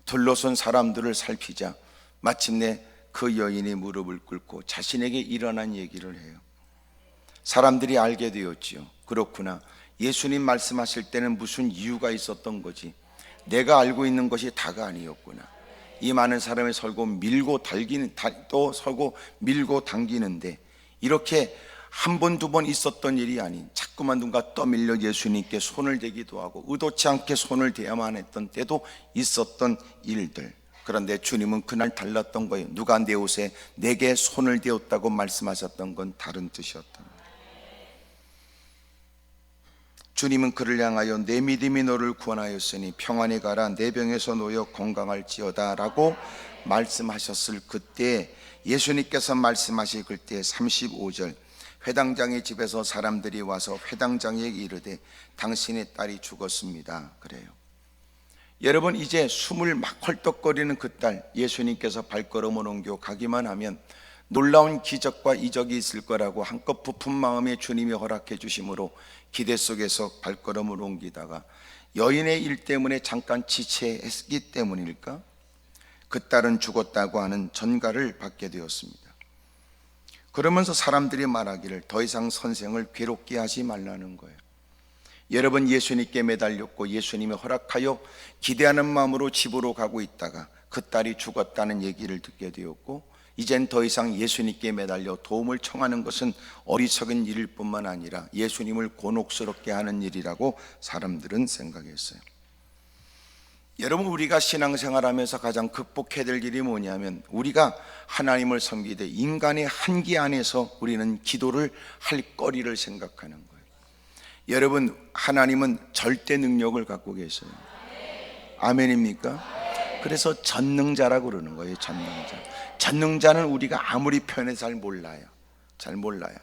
둘러선 사람들을 살피자 마침내 그 여인이 무릎을 꿇고 자신에게 일어난 얘기를 해요. 사람들이 알게 되었지요. 그렇구나, 예수님 말씀하실 때는 무슨 이유가 있었던 거지. 내가 알고 있는 것이 다가 아니었구나. 이 많은 사람이 서고 밀고 당기는데 이렇게 한 번, 두 번 있었던 일이 아닌 자꾸만 누가 떠밀려 예수님께 손을 대기도 하고 의도치 않게 손을 대야만 했던 때도 있었던 일들. 그런데 주님은 그날 달랐던 거예요. 누가 내 옷에 내게 손을 대었다고 말씀하셨던 건 다른 뜻이었던 거예요. 주님은 그를 향하여 내 믿음이 너를 구원하였으니 평안히 가라, 내 병에서 놓여 건강할지어다 라고 말씀하셨을 그때, 예수님께서 말씀하실 그때 35절, 회당장의 집에서 사람들이 와서 회당장에게 이르되 당신의 딸이 죽었습니다 그래요. 여러분, 이제 숨을 막 헐떡거리는 그 딸, 예수님께서 발걸음을 옮겨 가기만 하면 놀라운 기적과 이적이 있을 거라고 한껏 부푼 마음에 주님이 허락해 주심으로 기대 속에서 발걸음을 옮기다가 여인의 일 때문에 잠깐 지체했기 때문일까? 그 딸은 죽었다고 하는 전가를 받게 되었습니다. 그러면서 사람들이 말하기를 더 이상 선생을 괴롭게 하지 말라는 거예요. 여러분, 예수님께 매달렸고 예수님이 허락하여 기대하는 마음으로 집으로 가고 있다가 그 딸이 죽었다는 얘기를 듣게 되었고, 이젠 더 이상 예수님께 매달려 도움을 청하는 것은 어리석은 일일 뿐만 아니라 예수님을 곤혹스럽게 하는 일이라고 사람들은 생각했어요. 여러분, 우리가 신앙생활하면서 가장 극복해야 될 일이 뭐냐면, 우리가 하나님을 섬기되 인간의 한계 안에서 우리는 기도를 할 거리를 생각하는 거예요. 여러분, 하나님은 절대 능력을 갖고 계세요. 아멘입니까? 그래서 전능자라고 그러는 거예요. 전능자는 우리가 아무리 표현해서 잘 몰라요.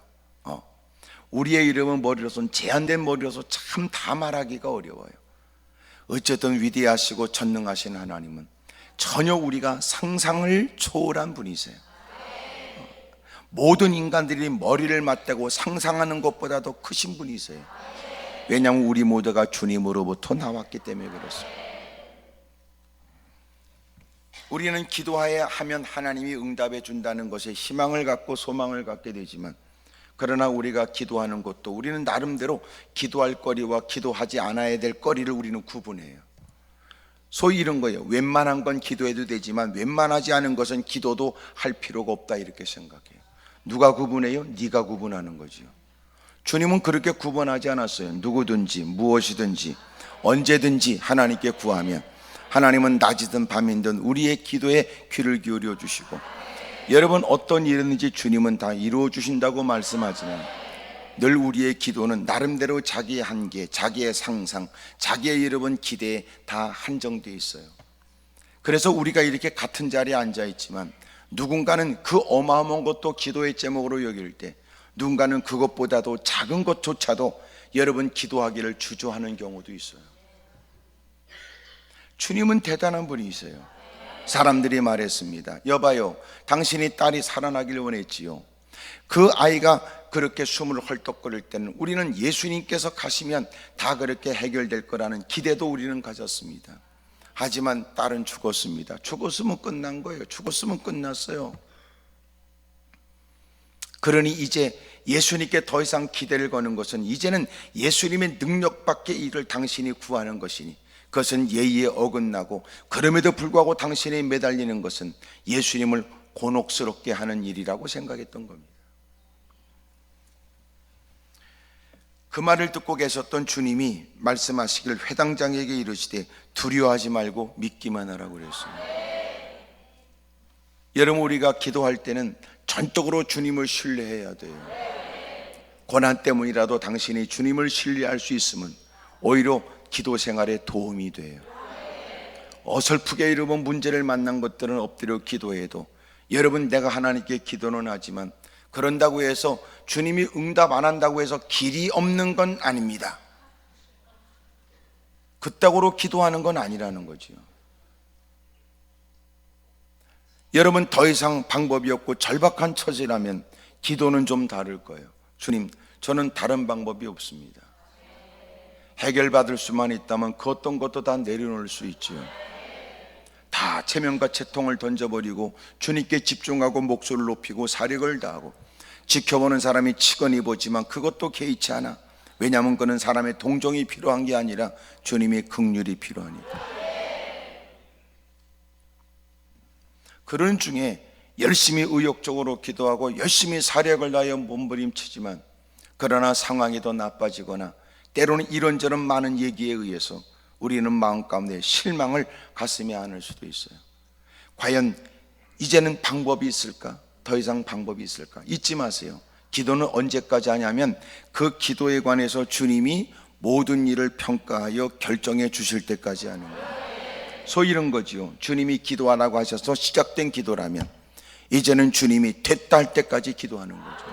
우리의 이름은 머리로서, 제한된 머리로서 참 다 말하기가 어려워요. 어쨌든 위대하시고 전능하신 하나님은 전혀 우리가 상상을 초월한 분이세요. 모든 인간들이 머리를 맞대고 상상하는 것보다도 크신 분이세요. 왜냐하면 우리 모두가 주님으로부터 나왔기 때문에 그렇습니다. 우리는 기도하여 하면 하나님이 응답해 준다는 것에 희망을 갖고 소망을 갖게 되지만, 그러나 우리가 기도하는 것도 우리는 나름대로 기도할 거리와 기도하지 않아야 될 거리를 우리는 구분해요. 소위 이런 거예요. 웬만한 건 기도해도 되지만 웬만하지 않은 것은 기도도 할 필요가 없다, 이렇게 생각해요. 누가 구분해요? 네가 구분하는 거죠. 주님은 그렇게 구분하지 않았어요. 누구든지 무엇이든지 언제든지 하나님께 구하면 하나님은 낮이든 밤이든 우리의 기도에 귀를 기울여 주시고, 여러분, 어떤 일이든지 주님은 다 이루어 주신다고 말씀하지만 늘 우리의 기도는 나름대로 자기의 한계, 자기의 상상, 자기의 여러분 기대에 다 한정되어 있어요. 그래서 우리가 이렇게 같은 자리에 앉아 있지만 누군가는 그 어마어마한 것도 기도의 제목으로 여길 때, 누군가는 그것보다도 작은 것조차도 여러분 기도하기를 주저하는 경우도 있어요. 주님은 대단한 분이세요. 사람들이 말했습니다. 여봐요, 당신이 딸이 살아나길 원했지요. 그 아이가 그렇게 숨을 헐떡거릴 때는 우리는 예수님께서 가시면 다 그렇게 해결될 거라는 기대도 우리는 가졌습니다. 하지만 딸은 죽었습니다. 죽었으면 끝난 거예요. 죽었으면 끝났어요. 그러니 이제 예수님께 더 이상 기대를 거는 것은 이제는 예수님의 능력밖에 이를 당신이 구하는 것이니 그것은 예의에 어긋나고, 그럼에도 불구하고 당신이 매달리는 것은 예수님을 곤혹스럽게 하는 일이라고 생각했던 겁니다. 그 말을 듣고 계셨던 주님이 말씀하시길 회당장에게 이르시되 두려워하지 말고 믿기만 하라고 그랬습니다. 여러분, 우리가 기도할 때는 전적으로 주님을 신뢰해야 돼요. 고난 때문이라도 당신이 주님을 신뢰할 수 있으면 오히려 기도 생활에 도움이 돼요. 어설프게 여러분 문제를 만난 것들은 엎드려 기도해도, 여러분, 내가 하나님께 기도는 하지만 그런다고 해서 주님이 응답 안 한다고 해서 길이 없는 건 아닙니다. 그따구로 기도하는 건 아니라는 거지요. 여러분, 더 이상 방법이 없고 절박한 처지라면 기도는 좀 다를 거예요. 주님, 저는 다른 방법이 없습니다. 해결받을 수만 있다면 그 어떤 것도 다 내려놓을 수 있지요. 다 체면과 채통을 던져버리고 주님께 집중하고 목소리를 높이고 사력을 다하고 지켜보는 사람이 치거니 보지만 그것도 개의치 않아. 왜냐하면 그는 사람의 동정이 필요한 게 아니라 주님의 긍휼이 필요하니까. 그런 중에 열심히 의욕적으로 기도하고 열심히 사력을 다하여 몸부림치지만 그러나 상황이 더 나빠지거나 때로는 이런저런 많은 얘기에 의해서 우리는 마음 가운데 실망을 가슴에 안을 수도 있어요. 과연 이제는 방법이 있을까? 더 이상 방법이 있을까? 잊지 마세요. 기도는 언제까지 하냐면 그 기도에 관해서 주님이 모든 일을 평가하여 결정해 주실 때까지 하는 거예요. 소위 이런 거지요. 주님이 기도하라고 하셔서 시작된 기도라면 이제는 주님이 됐다 할 때까지 기도하는 거죠.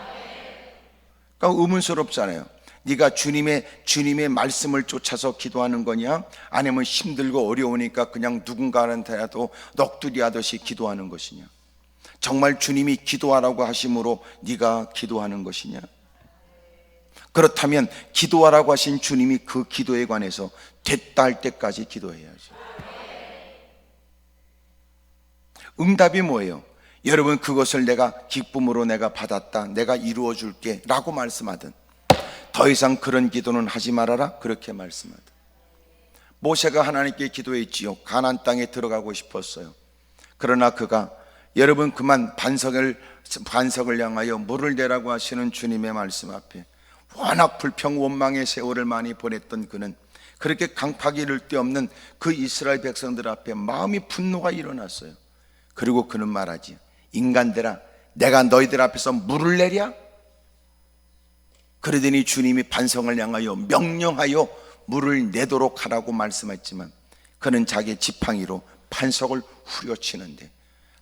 그러니까 의문스럽잖아요. 네가 주님의 말씀을 쫓아서 기도하는 거냐? 아니면 힘들고 어려우니까 그냥 누군가한테라도 넋두리 하듯이 기도하는 것이냐? 정말 주님이 기도하라고 하심으로 네가 기도하는 것이냐? 그렇다면 기도하라고 하신 주님이 그 기도에 관해서 됐다 할 때까지 기도해야죠. 응답이 뭐예요? 여러분, 그것을 내가 기쁨으로 내가 받았다, 내가 이루어 줄게 라고 말씀하든 더 이상 그런 기도는 하지 말아라 그렇게 말씀하든. 모세가 하나님께 기도했지요. 가나안 땅에 들어가고 싶었어요. 그러나 그가 여러분 그만 반석을 향하여 물을 내라고 하시는 주님의 말씀 앞에 워낙 불평 원망의 세월을 많이 보냈던 그는 그렇게 강팍이 이를 데 없는 그 이스라엘 백성들 앞에 마음이 분노가 일어났어요. 그리고 그는 말하지, 인간들아, 내가 너희들 앞에서 물을 내랴? 그러더니 주님이 반성을 향하여 명령하여 물을 내도록 하라고 말씀했지만 그는 자기 지팡이로 반석을 후려치는데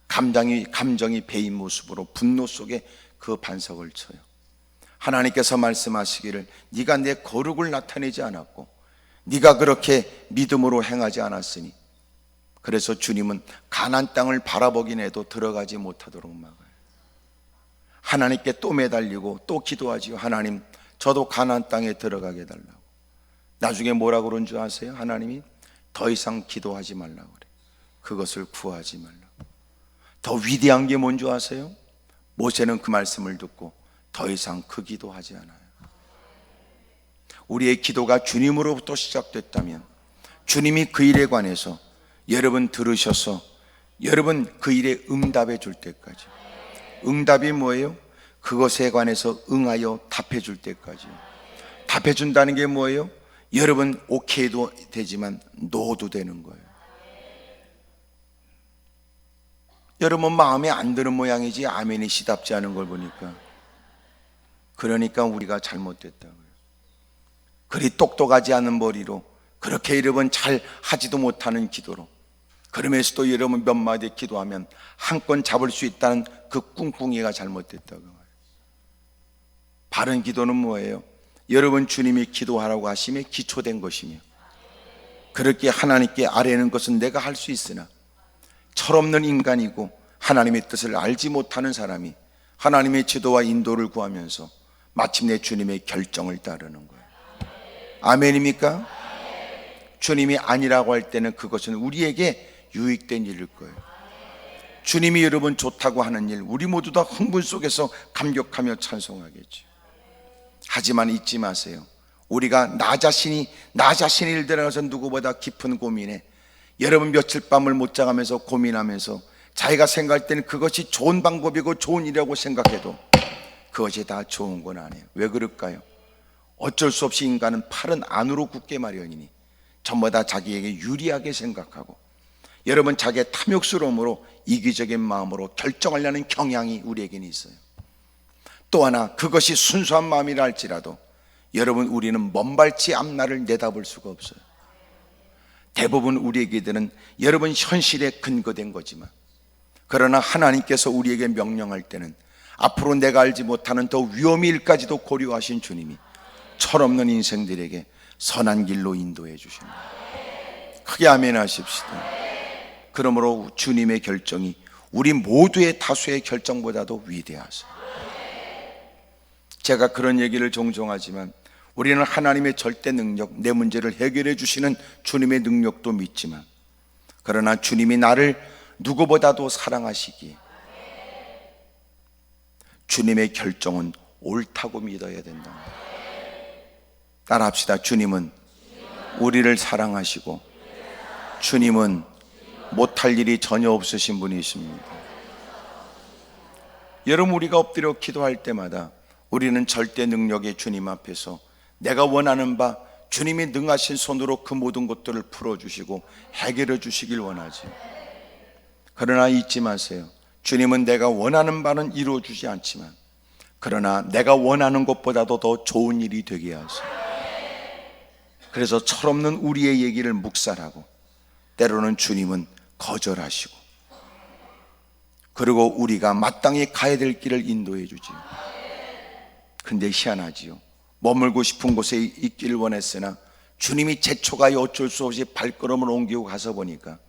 감정이 배인 모습으로 분노 속에 그 반석을 쳐요. 하나님께서 말씀하시기를 네가 내 거룩을 나타내지 않았고 네가 그렇게 믿음으로 행하지 않았으니, 그래서 주님은 가나안 땅을 바라보긴 해도 들어가지 못하도록 막아요. 하나님께 또 매달리고 또 기도하지요. 하나님, 저도 가나안 땅에 들어가게 해달라고. 나중에 뭐라 그런 줄 아세요? 하나님이 더 이상 기도하지 말라고 그래. 그것을 구하지 말라고. 더 위대한 게 뭔 줄 아세요? 모세는 그 말씀을 듣고 더 이상 그 기도하지 않아요. 우리의 기도가 주님으로부터 시작됐다면 주님이 그 일에 관해서 여러분 들으셔서 여러분 그 일에 응답해 줄 때까지. 응답이 뭐예요? 그것에 관해서 응하여 답해 줄 때까지. 답해 준다는 게 뭐예요? 여러분 오케이도 되지만 노도 되는 거예요. 여러분 마음에 안 드는 모양이지 아멘이 시답지 않은 걸 보니까, 그러니까 우리가 잘못됐다고요. 그리 똑똑하지 않은 머리로 그렇게 여러분 잘 하지도 못하는 기도로, 그러면서도 여러분 몇 마디 기도하면 한 건 잡을 수 있다는 그 꿍꿍이가 잘못됐다고 말해요. 바른 기도는 뭐예요? 여러분 주님이 기도하라고 하심에 기초된 것이며, 그렇게 하나님께 아뢰는 것은 내가 할 수 있으나 철없는 인간이고 하나님의 뜻을 알지 못하는 사람이 하나님의 지도와 인도를 구하면서 마침내 주님의 결정을 따르는 거예요. 아멘입니까? 주님이 아니라고 할 때는 그것은 우리에게 유익된 일일 거예요. 주님이 여러분 좋다고 하는 일, 우리 모두 다 흥분 속에서 감격하며 찬송하겠죠. 하지만 잊지 마세요. 우리가 나 자신을 들어가서 누구보다 깊은 고민에, 여러분 며칠 밤을 못 자가면서 고민하면서 자기가 생각할 때는 그것이 좋은 방법이고 좋은 일이라고 생각해도 그것이 다 좋은 건 아니에요. 왜 그럴까요? 어쩔 수 없이 인간은 팔은 안으로 굳게 마련이니 전부 다 자기에게 유리하게 생각하고, 여러분 자기의 탐욕스러움으로 이기적인 마음으로 결정하려는 경향이 우리에게는 있어요. 또 하나, 그것이 순수한 마음이라 할지라도 여러분 우리는 먼발치 앞날을 내다볼 수가 없어요. 대부분 우리의 기도는 여러분 현실에 근거된 거지만, 그러나 하나님께서 우리에게 명령할 때는 앞으로 내가 알지 못하는 더 위험일까지도 고려하신 주님이 철없는 인생들에게 선한 길로 인도해 주십니다. 크게 아멘 하십시다. 그러므로 주님의 결정이 우리 모두의 다수의 결정보다도 위대하세요. 제가 그런 얘기를 종종 하지만 우리는 하나님의 절대 능력, 내 문제를 해결해 주시는 주님의 능력도 믿지만, 그러나 주님이 나를 누구보다도 사랑하시기에 주님의 결정은 옳다고 믿어야 된다. 따라합시다. 주님은 우리를 사랑하시고 주님은 못할 일이 전혀 없으신 분이십니다. 여러분, 우리가 엎드려 기도할 때마다 우리는 절대 능력의 주님 앞에서 내가 원하는 바 주님이 능하신 손으로 그 모든 것들을 풀어주시고 해결해 주시길 원하지. 그러나 잊지 마세요. 주님은 내가 원하는 바는 이루어주지 않지만, 그러나 내가 원하는 것보다도 더 좋은 일이 되게 하세요. 그래서 철없는 우리의 얘기를 묵살하고 때로는 주님은 거절하시고, 그리고 우리가 마땅히 가야 될 길을 인도해 주지요. 근데 희한하지요. 머물고 싶은 곳에 있기를 원했으나 주님이 재촉하여 어쩔 수 없이 발걸음을 옮기고 가서 보니까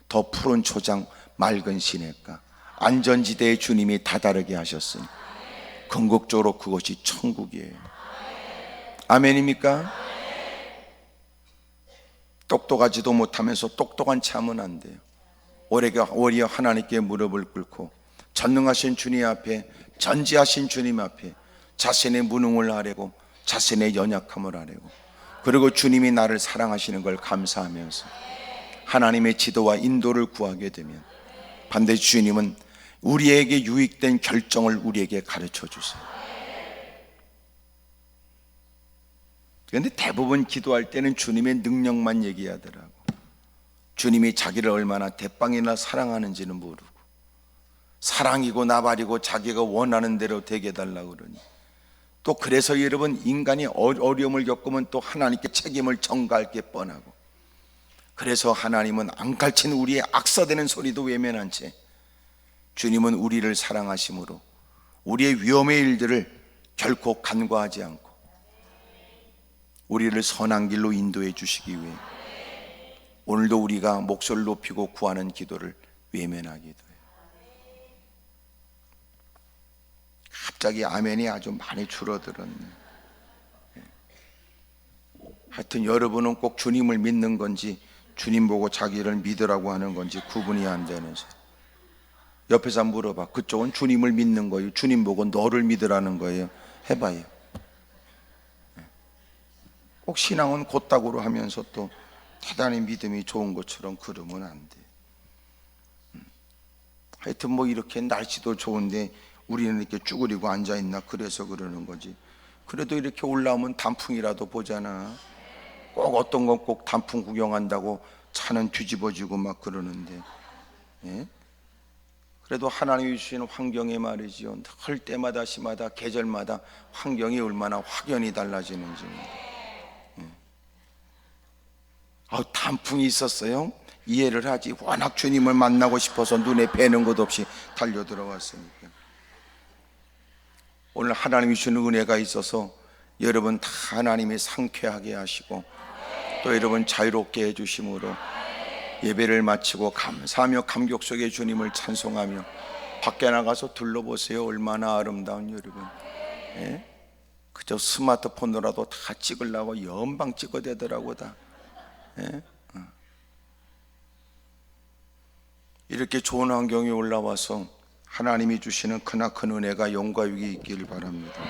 더 푸른 초장, 맑은 시냇가, 안전지대에 주님이 다다르게 하셨으니 궁극적으로 그것이 천국이에요. 아멘입니까? 똑똑하지도 못하면서 똑똑한 체 하면 안 돼요. 오히려 하나님께 무릎을 꿇고 전능하신 주님 앞에, 전지하신 주님 앞에 자신의 무능을 아뢰고 자신의 연약함을 아뢰고, 그리고 주님이 나를 사랑하시는 걸 감사하면서 하나님의 지도와 인도를 구하게 되면 반드시 주님은 우리에게 유익된 결정을 우리에게 가르쳐 주세요. 그런데 대부분 기도할 때는 주님의 능력만 얘기하더라고. 주님이 자기를 얼마나 대빵이나 사랑하는지는 모르고, 사랑이고 나발이고 자기가 원하는 대로 되게 해달라고 그러니, 또 그래서 여러분, 인간이 어려움을 겪으면 또 하나님께 책임을 전가할 게 뻔하고, 그래서 하나님은 안 가르친 우리의 악사되는 소리도 외면한 채 주님은 우리를 사랑하심으로 우리의 위험의 일들을 결코 간과하지 않고 우리를 선한 길로 인도해 주시기 위해 오늘도 우리가 목소리를 높이고 구하는 기도를 외면하기도 해요. 갑자기 아멘이 아주 많이 줄어들었네. 하여튼 여러분은 꼭 주님을 믿는 건지 주님 보고 자기를 믿으라고 하는 건지 구분이 안 되면서 옆에서 한번 물어봐. 그쪽은 주님을 믿는 거예요? 주님 보고 너를 믿으라는 거예요? 해봐요. 꼭 신앙은 곧다구로 하면서 또 대단히 믿음이 좋은 것처럼 그러면 안 돼. 하여튼 뭐 이렇게 날씨도 좋은데 우리는 이렇게 쭈그리고 앉아있나 그래서 그러는 거지. 그래도 이렇게 올라오면 단풍이라도 보잖아. 꼭 어떤 건 꼭 단풍 구경한다고 차는 뒤집어지고 막 그러는데, 예? 그래도 하나님이 주시는 환경에 말이지요, 할 때마다 시마다 계절마다 환경이 얼마나 확연히 달라지는지. 단풍이 있었어요? 이해를 하지. 워낙 주님을 만나고 싶어서 눈에 뵈는 것 없이 달려 들어왔으니까. 오늘 하나님이 주는 은혜가 있어서 여러분 다 하나님이 상쾌하게 하시고 또 여러분 자유롭게 해주심으로 예배를 마치고 감사하며 감격 속에 주님을 찬송하며 밖에 나가서 둘러보세요. 얼마나 아름다운 여러분. 예? 그저 스마트폰으로라도 다 찍으려고 연방 찍어대더라고 다. 예? 이렇게 좋은 환경에 올라와서 하나님이 주시는 크나큰 은혜가 영광이 있기를 바랍니다.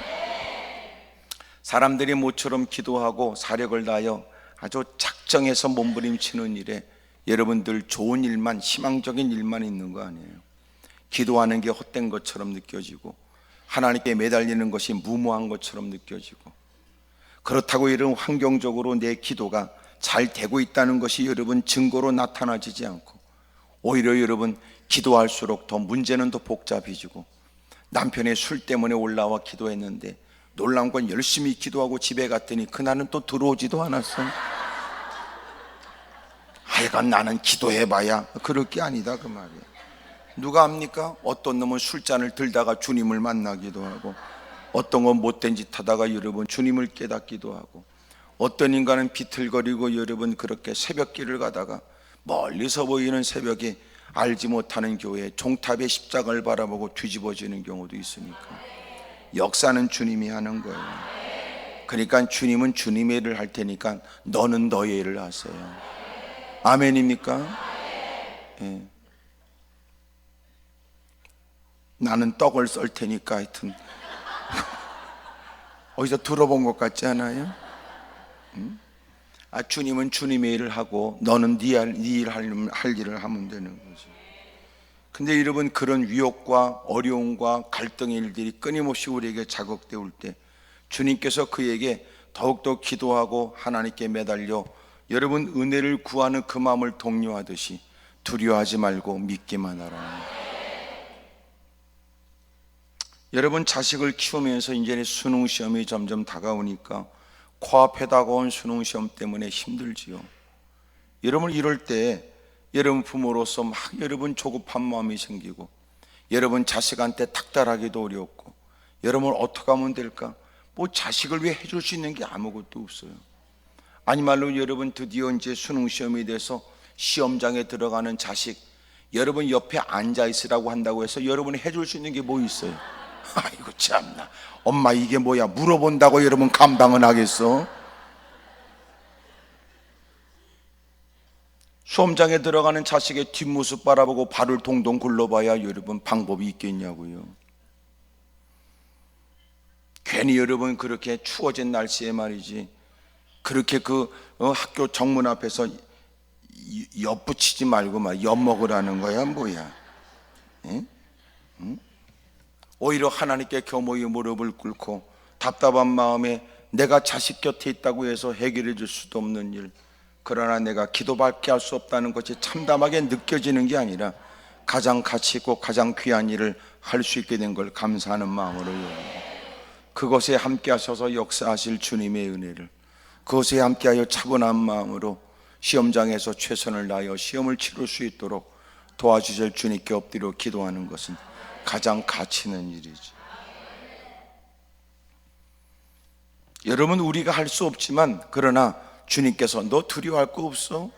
사람들이 모처럼 기도하고 사력을 다하여 아주 작정해서 몸부림치는 일에 여러분들 좋은 일만, 희망적인 일만 있는 거 아니에요. 기도하는 게 헛된 것처럼 느껴지고 하나님께 매달리는 것이 무모한 것처럼 느껴지고, 그렇다고 이런 환경적으로 내 기도가 잘 되고 있다는 것이 여러분 증거로 나타나지지 않고 오히려 여러분 기도할수록 더 문제는 더 복잡해지고, 남편의 술 때문에 올라와 기도했는데 놀라운 건 열심히 기도하고 집에 갔더니 그날은 또 들어오지도 않았어. 하여간 나는 기도해봐야 그럴 게 아니다 그 말이야. 누가 합니까? 어떤 놈은 술잔을 들다가 주님을 만나기도 하고, 어떤 건 못된 짓 하다가 여러분 주님을 깨닫기도 하고, 어떤 인간은 비틀거리고 여러분 그렇게 새벽길을 가다가 멀리서 보이는 새벽에 알지 못하는 교회 종탑의 십자가를 바라보고 뒤집어지는 경우도 있으니까 역사는 주님이 하는 거예요. 그러니까 주님은 주님의 일을 할 테니까 너는 너의 일을 하세요. 아멘입니까? 예. 나는 떡을 썰 테니까 하여튼 어디서 들어본 것 같지 않아요? 주님은 주님의 일을 하고 너는 네 일 할 일을 하면 되는 거죠. 근데 여러분 그런 위협과 어려움과 갈등의 일들이 끊임없이 우리에게 자극되올 때 주님께서 그에게 더욱더 기도하고 하나님께 매달려 여러분 은혜를 구하는 그 마음을 독려하듯이 두려워하지 말고 믿기만 하라. 여러분 자식을 키우면서 이제 수능 시험이 점점 다가오니까 코앞에 다가온 수능 시험 때문에 힘들지요. 여러분 이럴 때 여러분 부모로서 막 여러분 조급한 마음이 생기고 여러분 자식한테 닥달하기도 어렵고 여러분 어떻게 하면 될까? 뭐 자식을 위해 해줄 수 있는 게 아무것도 없어요. 아니 말로 여러분 드디어 이제 수능 시험이 돼서 시험장에 들어가는 자식 여러분 옆에 앉아 있으라고 한다고 해서 여러분이 해줄 수 있는 게 뭐 있어요? 아이고 참나, 엄마 이게 뭐야 물어본다고 여러분 감당은 하겠어? 수험장에 들어가는 자식의 뒷모습 바라보고 발을 동동 굴러봐야 여러분 방법이 있겠냐고요. 괜히 여러분 그렇게 추워진 날씨에 말이지 그렇게 학교 정문 앞에서 엿붙이지 말고 막 엿먹으라는 거야 뭐야? 응? 응? 오히려 하나님께 겸허히 무릎을 꿇고 답답한 마음에 내가 자식 곁에 있다고 해서 해결해 줄 수도 없는 일, 그러나 내가 기도밖에 할 수 없다는 것이 참담하게 느껴지는 게 아니라 가장 가치 있고 가장 귀한 일을 할 수 있게 된 걸 감사하는 마음으로요. 그것에 함께 하셔서 역사하실 주님의 은혜를, 그것에 함께하여 차분한 마음으로 시험장에서 최선을 다하여 시험을 치를 수 있도록 도와주실 주님께 엎드려 기도하는 것은 가장 가치 있는 일이지. 여러분 우리가 할 수 없지만 그러나 주님께서 너 두려워할 거 없어?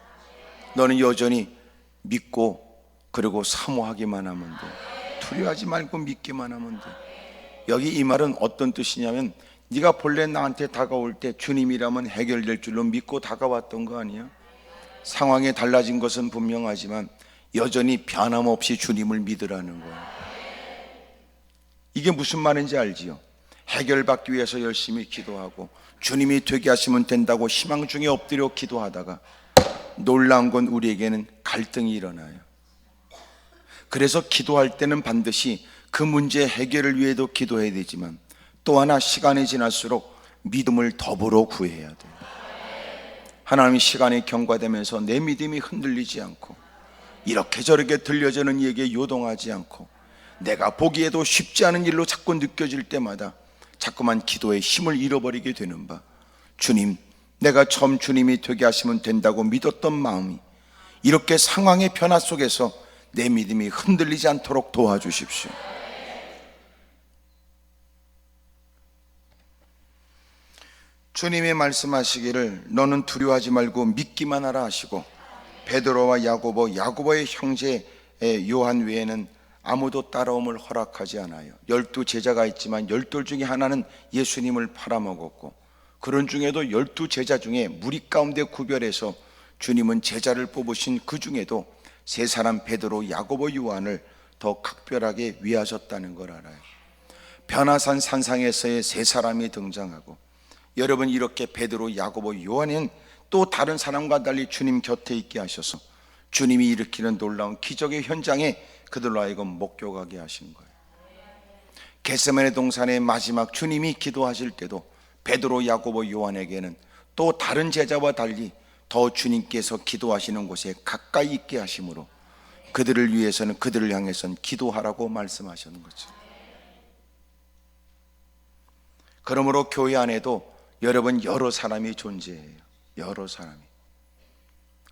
너는 여전히 믿고 그리고 사모하기만 하면 돼. 두려워하지 말고 믿기만 하면 돼. 여기 이 말은 어떤 뜻이냐면 네가 본래 나한테 다가올 때 주님이라면 해결될 줄로 믿고 다가왔던 거 아니야? 상황이 달라진 것은 분명하지만 여전히 변함없이 주님을 믿으라는 거야. 이게 무슨 말인지 알지요? 해결받기 위해서 열심히 기도하고 주님이 되게 하시면 된다고 희망 중에 엎드려 기도하다가 놀라운 건 우리에게는 갈등이 일어나요. 그래서 기도할 때는 반드시 그 문제 해결을 위해도 기도해야 되지만 또 하나 시간이 지날수록 믿음을 더불어 구해야 돼요. 하나님이 시간이 경과되면서 내 믿음이 흔들리지 않고 이렇게 저렇게 들려지는 얘기에 요동하지 않고 내가 보기에도 쉽지 않은 일로 자꾸 느껴질 때마다 자꾸만 기도의 힘을 잃어버리게 되는 바, 주님, 내가 처음 주님이 되게 하시면 된다고 믿었던 마음이 이렇게 상황의 변화 속에서 내 믿음이 흔들리지 않도록 도와주십시오. 주님이 말씀하시기를 너는 두려워하지 말고 믿기만 하라 하시고 베드로와 야고보의 형제 요한 외에는 아무도 따라옴을 허락하지 않아요. 12 제자가 있지만 12 중에 하나는 예수님을 팔아먹었고 그런 중에도 12 제자 중에 무리 가운데 구별해서 주님은 제자를 뽑으신 그 중에도 세 사람 베드로, 야고보, 요한을 더 각별하게 위하셨다는 걸 알아요. 변화산 산상에서의 세 사람이 등장하고 여러분 이렇게 베드로, 야고보, 요한은 또 다른 사람과 달리 주님 곁에 있게 하셔서 주님이 일으키는 놀라운 기적의 현장에 그들로 하여금 목격하게 하신 거예요. 겟세마네 동산의 마지막 주님이 기도하실 때도 베드로, 야고보, 요한에게는 또 다른 제자와 달리 더 주님께서 기도하시는 곳에 가까이 있게 하심으로 그들을 위해서는, 그들을 향해서는 기도하라고 말씀하시는 거죠. 그러므로 교회 안에도 여러분 여러 사람이 존재해요. 여러 사람이.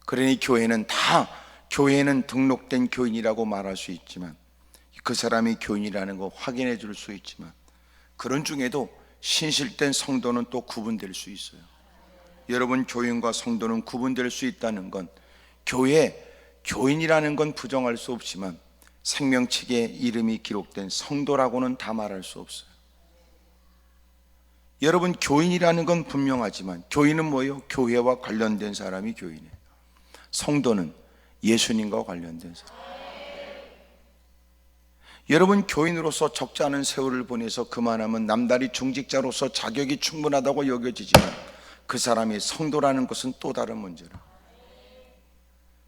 그러니 교회는 등록된 교인이라고 말할 수 있지만 그 사람이 교인이라는 거 확인해 줄 수 있지만 그런 중에도 신실된 성도는 또 구분될 수 있어요. 여러분, 교인과 성도는 구분될 수 있다는 건, 교인이라는 건 부정할 수 없지만 생명책에 이름이 기록된 성도라고는 다 말할 수 없어요. 여러분, 교인이라는 건 분명하지만 교인은 뭐예요? 교회와 관련된 사람이 교인이에요. 성도는 예수님과 관련된 사람. 여러분, 교인으로서 적지 않은 세월을 보내서 그만하면 남다리 중직자로서 자격이 충분하다고 여겨지지만 그 사람이 성도라는 것은 또 다른 문제라.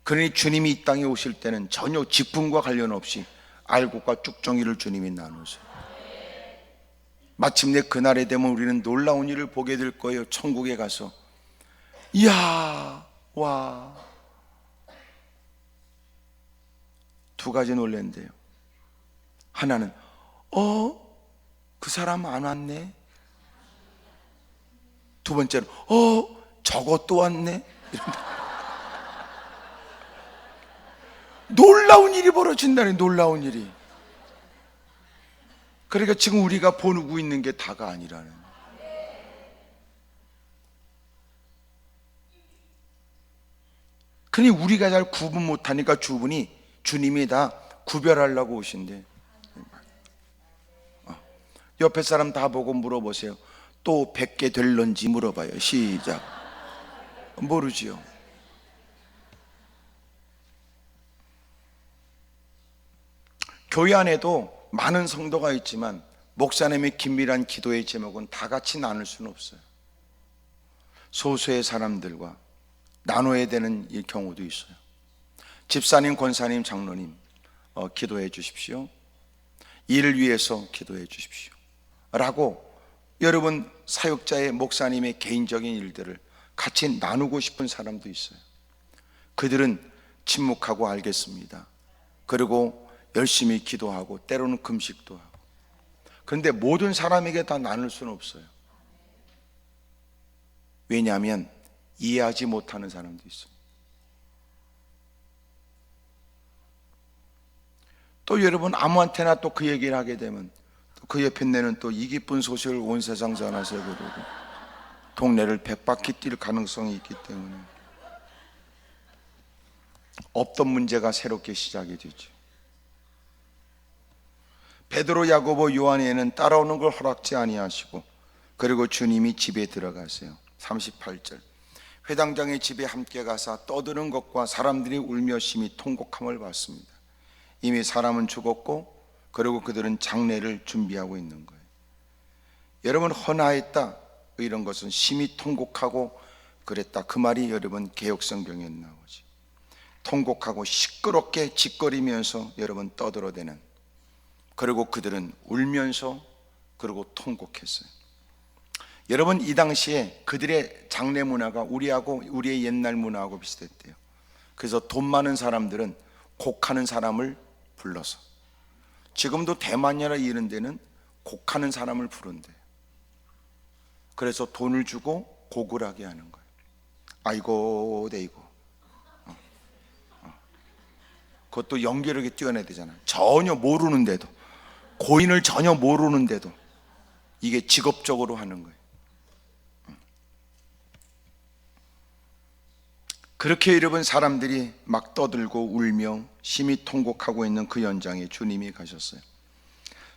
그러니 주님이 이 땅에 오실 때는 전혀 직분과 관련 없이 알곡과 쭉정이를 주님이 나누세요. 마침내 그날에 되면 우리는 놀라운 일을 보게 될 거예요. 천국에 가서 이야, 와, 두 가지 놀랜대요. 하나는 그 사람 안 왔네. 두 번째는 저거 또 왔네. 놀라운 일이 벌어진다니, 놀라운 일이. 그러니까 지금 우리가 보고 있는 게 다가 아니라는. 그러니 우리가 잘 구분 못하니까 주님이 다 구별하려고 오신대. 옆에 사람 다 보고 물어보세요. 또 뵙게 될런지 물어봐요. 시작. 모르지요. 교회 안에도 많은 성도가 있지만 목사님의 긴밀한 기도의 제목은 다 같이 나눌 수는 없어요. 소수의 사람들과 나눠야 되는 이 경우도 있어요. 집사님, 권사님, 장로님 기도해 주십시오. 이를 위해서 기도해 주십시오 라고 여러분 사역자의, 목사님의 개인적인 일들을 같이 나누고 싶은 사람도 있어요. 그들은 침묵하고 알겠습니다. 그리고 열심히 기도하고 때로는 금식도 하고. 그런데 모든 사람에게 다 나눌 수는 없어요. 왜냐하면 이해하지 못하는 사람도 있어요. 또 여러분, 아무한테나 또 그 얘기를 하게 되면 또 그 옆에 내는 또 이 기쁜 소식을 온 세상 전하세요 그러고 동네를 100바퀴 뛸 가능성이 있기 때문에 없던 문제가 새롭게 시작이 되죠. 베드로, 야고보, 요한에는 따라오는 걸 허락지 아니하시고 그리고 주님이 집에 들어가세요. 38절, 회당장의 집에 함께 가사 떠드는 것과 사람들이 울며 심히 통곡함을 봤습니다. 이미 사람은 죽었고 그리고 그들은 장례를 준비하고 있는 거예요. 여러분, 헌화했다 이런 것은 심히 통곡하고 그랬다, 그 말이 여러분 개역성경에 나오지. 통곡하고 시끄럽게 짓거리면서 여러분 떠들어대는, 그리고 그들은 울면서 그리고 통곡했어요. 여러분, 이 당시에 그들의 장례 문화가 우리의 옛날 문화하고 비슷했대요. 그래서 돈 많은 사람들은 곡하는 사람을 불러서, 지금도 대만이나 이런 데는 곡하는 사람을 부른대요. 그래서 돈을 주고 곡을 하게 하는 거예요. 아이고 데이고 그것도 연기력이 뛰어나야 되잖아요. 전혀 모르는데도, 고인을 전혀 모르는데도 이게 직업적으로 하는 거예요. 그렇게 여러분 사람들이 막 떠들고 울며 심히 통곡하고 있는 그 현장에 주님이 가셨어요.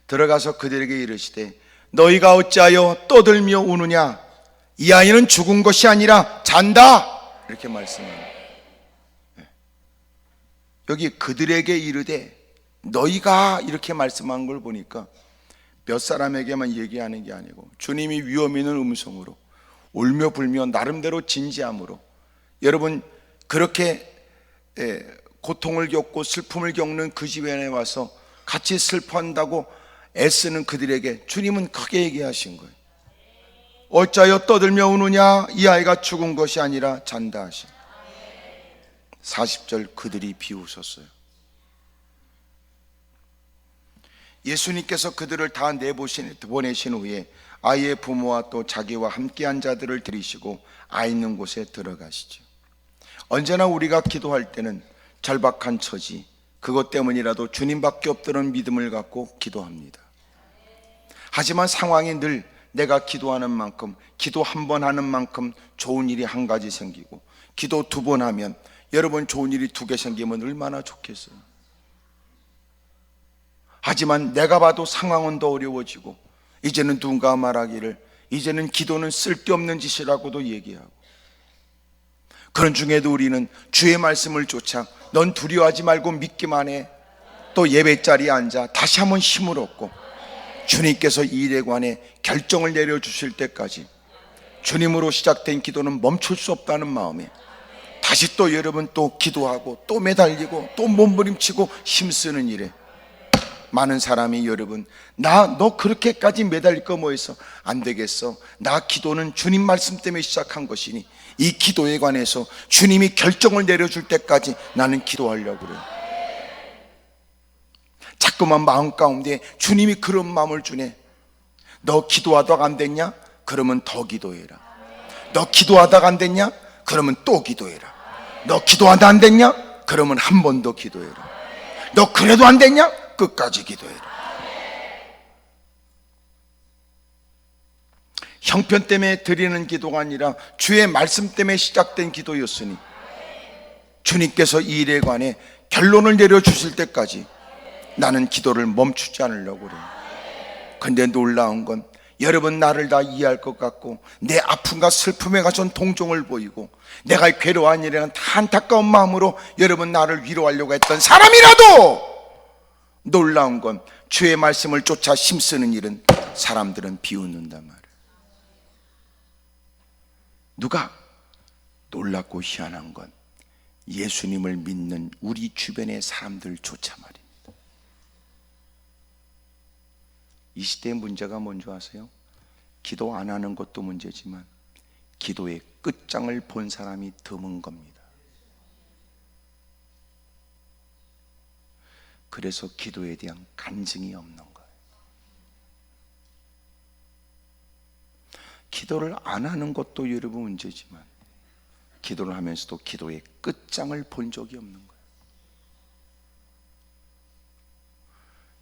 들어가서 그들에게 이르시되 너희가 어찌하여 떠들며 우느냐, 이 아이는 죽은 것이 아니라 잔다, 이렇게 말씀합니다. 여기 그들에게 이르되 너희가 이렇게 말씀한 걸 보니까 몇 사람에게만 얘기하는 게 아니고 주님이 위험 있는 음성으로 울며 불며 나름대로 진지함으로, 여러분 그렇게 고통을 겪고 슬픔을 겪는 그 집안에 와서 같이 슬퍼한다고 애쓰는 그들에게 주님은 크게 얘기하신 거예요. 어찌하여 떠들며 우느냐, 이 아이가 죽은 것이 아니라 잔다 하신. 40절, 그들이 비웃었어요. 예수님께서 그들을 다 보내신 후에 아이의 부모와 또 자기와 함께한 자들을 들이시고 아 있는 곳에 들어가시죠. 언제나 우리가 기도할 때는 절박한 처지, 그것 때문이라도 주님밖에 없다는 믿음을 갖고 기도합니다. 하지만 상황이 늘 내가 기도하는 만큼, 기도 한 번 하는 만큼 좋은 일이 한 가지 생기고, 기도 두 번 하면 여러분 좋은 일이 두 개 생기면 얼마나 좋겠어요. 하지만 내가 봐도 상황은 더 어려워지고, 이제는 누군가 말하기를 이제는 기도는 쓸데없는 짓이라고도 얘기하고, 그런 중에도 우리는 주의 말씀을 쫓아 넌 두려워하지 말고 믿기만 해, 또 예배 자리에 앉아 다시 한번 힘을 얻고, 주님께서 이 일에 관해 결정을 내려주실 때까지 주님으로 시작된 기도는 멈출 수 없다는 마음에 다시 또 여러분 또 기도하고 또 매달리고 또 몸부림치고 힘쓰는 일에, 많은 사람이 여러분 너 그렇게까지 매달릴 거 뭐 있어? 안 되겠어. 나 기도는 주님 말씀 때문에 시작한 것이니 이 기도에 관해서 주님이 결정을 내려줄 때까지 나는 기도하려고 그래요. 자꾸만 마음 가운데 주님이 그런 마음을 주네. 너 기도하다가 안 됐냐? 그러면 더 기도해라. 너 기도하다가 안 됐냐? 그러면 또 기도해라. 너 기도하다 안 됐냐? 그러면 한 번 더 기도해라. 너 그래도 안 됐냐? 끝까지 기도해라. 형편 때문에 드리는 기도가 아니라 주의 말씀 때문에 시작된 기도였으니 주님께서 이 일에 관해 결론을 내려주실 때까지 나는 기도를 멈추지 않으려고 그래요. 근데 놀라운 건 여러분 나를 다 이해할 것 같고 내 아픔과 슬픔에 가선 동정을 보이고 내가 괴로워한 일에는 다 안타까운 마음으로 여러분 나를 위로하려고 했던 사람이라도, 놀라운 건 주의 말씀을 쫓아 힘쓰는 일은 사람들은 비웃는단 말이에요. 누가? 놀랍고 희한한 건 예수님을 믿는 우리 주변의 사람들조차 말입니다. 이 시대의 문제가 뭔지 아세요? 기도 안 하는 것도 문제지만 기도의 끝장을 본 사람이 드문 겁니다. 그래서 기도에 대한 간증이 없는 거예요. 기도를 안 하는 것도 여러분 문제지만 기도를 하면서도 기도의 끝장을 본 적이 없는 거예요.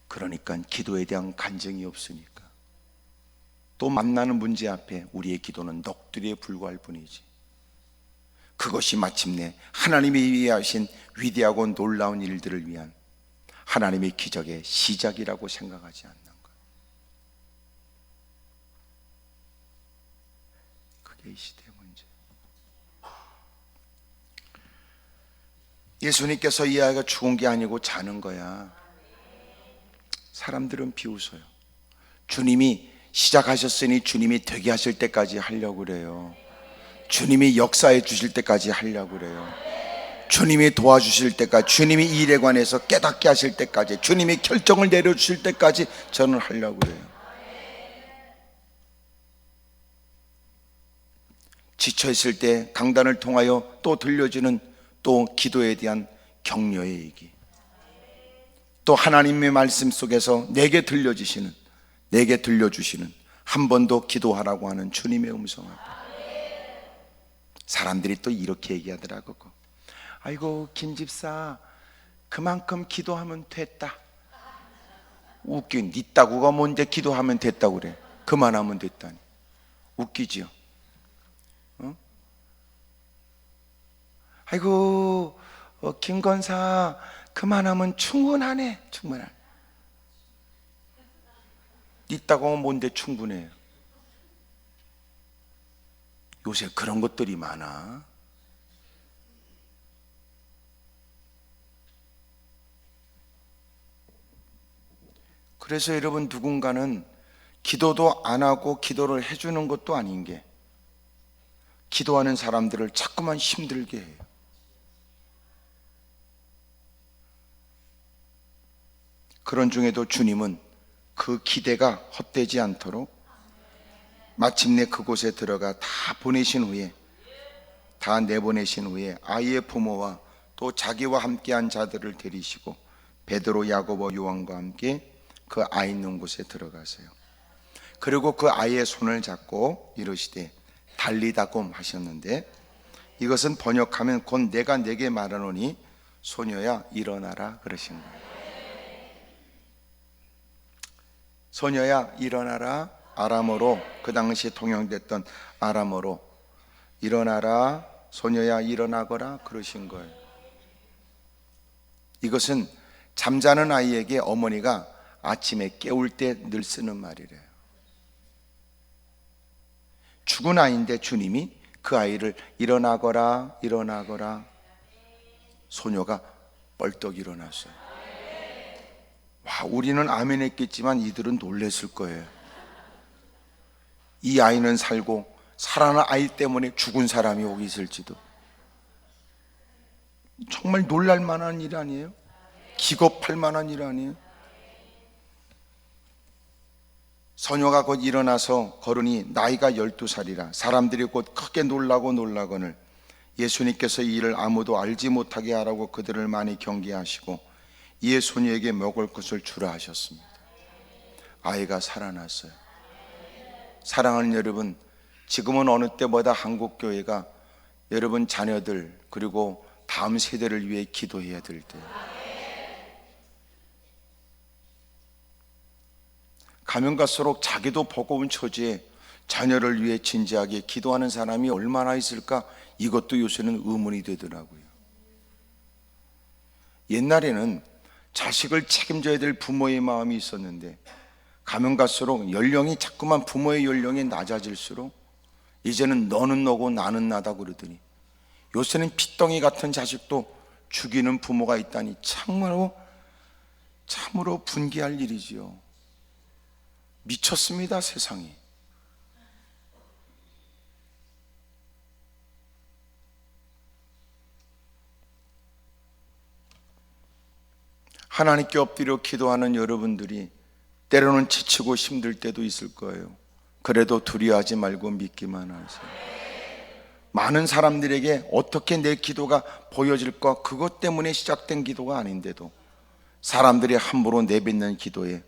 그러니까 기도에 대한 간증이 없으니까 또 만나는 문제 앞에 우리의 기도는 넋두리에 불과할 뿐이지, 그것이 마침내 하나님이 위하신 위대하고 놀라운 일들을 위한 하나님의 기적의 시작이라고 생각하지 않는 거예요. 그게 이 시대의 문제. 예수님께서 이 아이가 죽은 게 아니고 자는 거야. 사람들은 비웃어요. 주님이 시작하셨으니 주님이 되게 하실 때까지 하려고 그래요. 주님이 역사해 주실 때까지 하려고 그래요. 주님이 도와주실 때까지, 주님이 이 일에 관해서 깨닫게 하실 때까지, 주님이 결정을 내려주실 때까지 저는 하려고 그래요. 지쳐있을 때 강단을 통하여 또 들려주는 또 기도에 대한 격려의 얘기, 또 하나님의 말씀 속에서 내게 들려주시는 한 번 더 기도하라고 하는 주님의 음성 앞에 사람들이 또 이렇게 얘기하더라고. 아이고 김 집사 그만큼 기도하면 됐다. 웃긴, 니 따구가 뭔데 기도하면 됐다고 그래. 그만하면 됐다니. 웃기지요. 어? 아이고 김 권사 그만하면 충분하네. 충분하네. 니 따구가 뭔데 충분해요. 요새 그런 것들이 많아. 그래서 여러분, 누군가는 기도도 안 하고 기도를 해주는 것도 아닌 게 기도하는 사람들을 자꾸만 힘들게 해요. 그런 중에도 주님은 그 기대가 헛되지 않도록 마침내 그곳에 들어가 다 내보내신 후에 아이의 부모와 또 자기와 함께한 자들을 데리시고 베드로, 야고보, 요한과 함께 그 아이 있는 곳에 들어가세요. 그리고 그 아이의 손을 잡고 이르시되 달리다곰 하셨는데, 이것은 번역하면 곧 내가 내게 말하노니 소녀야 일어나라 그러신 거예요. 소녀야 일어나라. 아람어로, 그 당시에 통용됐던 아람어로 일어나라 소녀야 일어나거라 그러신 거예요. 이것은 잠자는 아이에게 어머니가 아침에 깨울 때 늘 쓰는 말이래요. 죽은 아이인데 주님이 그 아이를 일어나거라 일어나거라. 소녀가 벌떡 일어났어요. 와, 우리는 아멘 했겠지만 이들은 놀랬을 거예요. 이 아이는 살고 살아난 아이 때문에 죽은 사람이 여기 있을지도. 정말 놀랄 만한 일 아니에요? 기겁할 만한 일 아니에요? 소녀가 곧 일어나서 걸으니 나이가 12살이라 사람들이 곧 크게 놀라거늘 예수님께서 이 일을 아무도 알지 못하게 하라고 그들을 많이 경계하시고 이에 소녀에게 먹을 것을 주라 하셨습니다. 아이가 살아났어요. 사랑하는 여러분, 지금은 어느 때보다 한국교회가 여러분 자녀들 그리고 다음 세대를 위해 기도해야 될 때예요. 가면 갈수록 자기도 버거운 처지에 자녀를 위해 진지하게 기도하는 사람이 얼마나 있을까? 이것도 요새는 의문이 되더라고요. 옛날에는 자식을 책임져야 될 부모의 마음이 있었는데 가면 갈수록 연령이 자꾸만 부모의 연령이 낮아질수록 이제는 너는 너고 나는 나다 그러더니 요새는 핏덩이 같은 자식도 죽이는 부모가 있다니 참으로 분개할 일이지요. 미쳤습니다, 세상이. 하나님께 엎드려 기도하는 여러분들이 때로는 지치고 힘들 때도 있을 거예요. 그래도 두려워하지 말고 믿기만 하세요. 많은 사람들에게 어떻게 내 기도가 보여질까, 그것 때문에 시작된 기도가 아닌데도 사람들이 함부로 내뱉는 기도에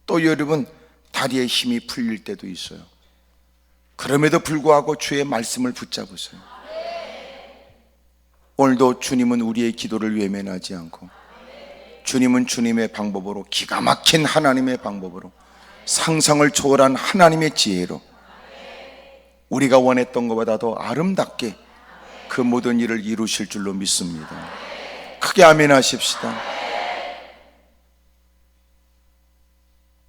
또 여러분 다리에 힘이 풀릴 때도 있어요. 그럼에도 불구하고 주의 말씀을 붙잡으세요. 오늘도 주님은 우리의 기도를 외면하지 않고 주님은 주님의 방법으로, 기가 막힌 하나님의 방법으로, 상상을 초월한 하나님의 지혜로 우리가 원했던 것보다 더 아름답게 그 모든 일을 이루실 줄로 믿습니다. 크게 아멘 하십시다.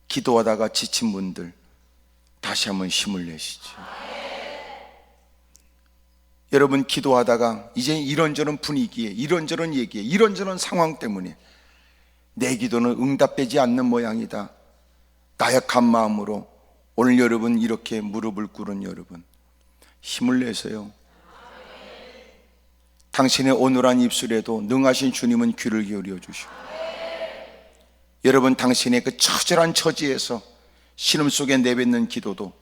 기도하다가 지친 분들 다시 한번 힘을 내시죠. 여러분, 기도하다가 이제 이런저런 분위기에, 이런저런 얘기에, 이런저런 상황 때문에 내 기도는 응답되지 않는 모양이다. 나약한 마음으로 오늘 여러분 이렇게 무릎을 꿇은 여러분 힘을 내세요. 당신의 오늘한 입술에도 능하신 주님은 귀를 기울여 주시고 여러분 당신의 그 처절한 처지에서 신음속에 내뱉는 기도도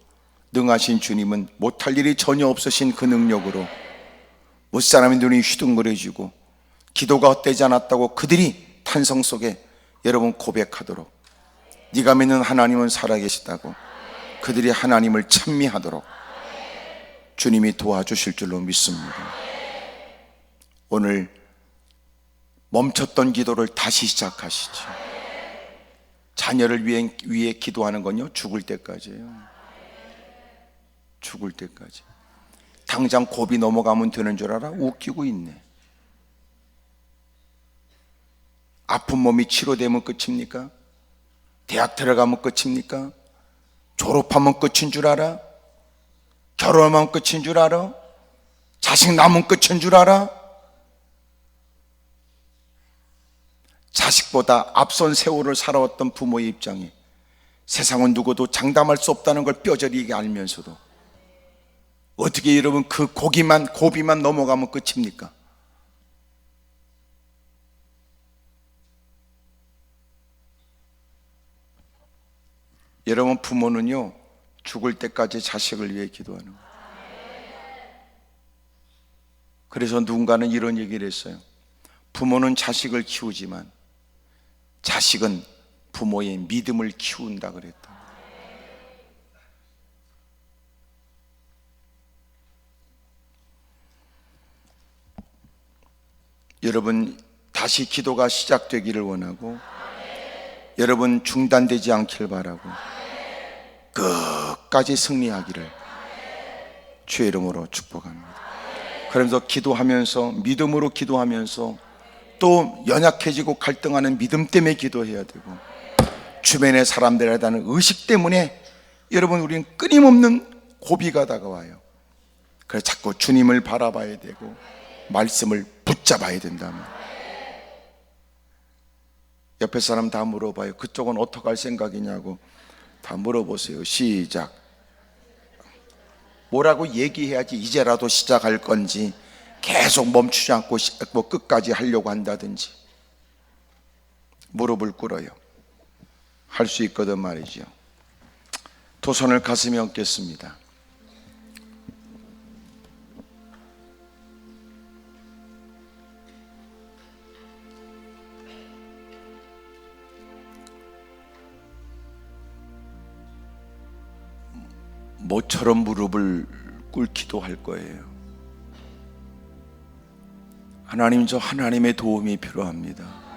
능하신 주님은 못할 일이 전혀 없으신 그 능력으로 못사람의 눈이 휘둥그레지고 기도가 헛되지 않았다고 그들이 탄성 속에 여러분 고백하도록, 네가 믿는 하나님은 살아계시다고 그들이 하나님을 찬미하도록 주님이 도와주실 줄로 믿습니다. 오늘 멈췄던 기도를 다시 시작하시죠. 자녀를 위해 기도하는 건요, 죽을 때까지예요. 죽을 때까지. 당장 고비 넘어가면 되는 줄 알아? 웃기고 있네. 아픈 몸이 치료되면 끝입니까? 대학 들어가면 끝입니까? 졸업하면 끝인 줄 알아? 결혼하면 끝인 줄 알아? 자식 낳으면 끝인 줄 알아? 자식보다 앞선 세월을 살아왔던 부모의 입장에 세상은 누구도 장담할 수 없다는 걸 뼈저리게 알면서도 어떻게 여러분 그 고비만 넘어가면 끝입니까? 여러분, 부모는요 죽을 때까지 자식을 위해 기도하는 거예요. 그래서 누군가는 이런 얘기를 했어요. 부모는 자식을 키우지만 자식은 부모의 믿음을 키운다 그랬다. 여러분 다시 기도가 시작되기를 원하고 여러분 중단되지 않길 바라고 끝까지 승리하기를 주의 이름으로 축복합니다. 그러면서 기도하면서, 믿음으로 기도하면서, 또 연약해지고 갈등하는 믿음 때문에 기도해야 되고, 주변의 사람들에 대한 의식 때문에 여러분 우리는 끊임없는 고비가 다가와요. 그래서 자꾸 주님을 바라봐야 되고 말씀을 붙잡아야 된다면, 옆에 사람 다 물어봐요. 그쪽은 어떻게 할 생각이냐고 다 물어보세요. 시작. 뭐라고 얘기해야지 이제라도 시작할 건지, 계속 멈추지 않고 끝까지 하려고 한다든지 무릎을 꿇어요. 할 수 있거든 말이죠. 두 손을 가슴에 얹겠습니다. 모처럼 무릎을 꿇기도 할 거예요. 하나님, 저 하나님의 도움이 필요합니다.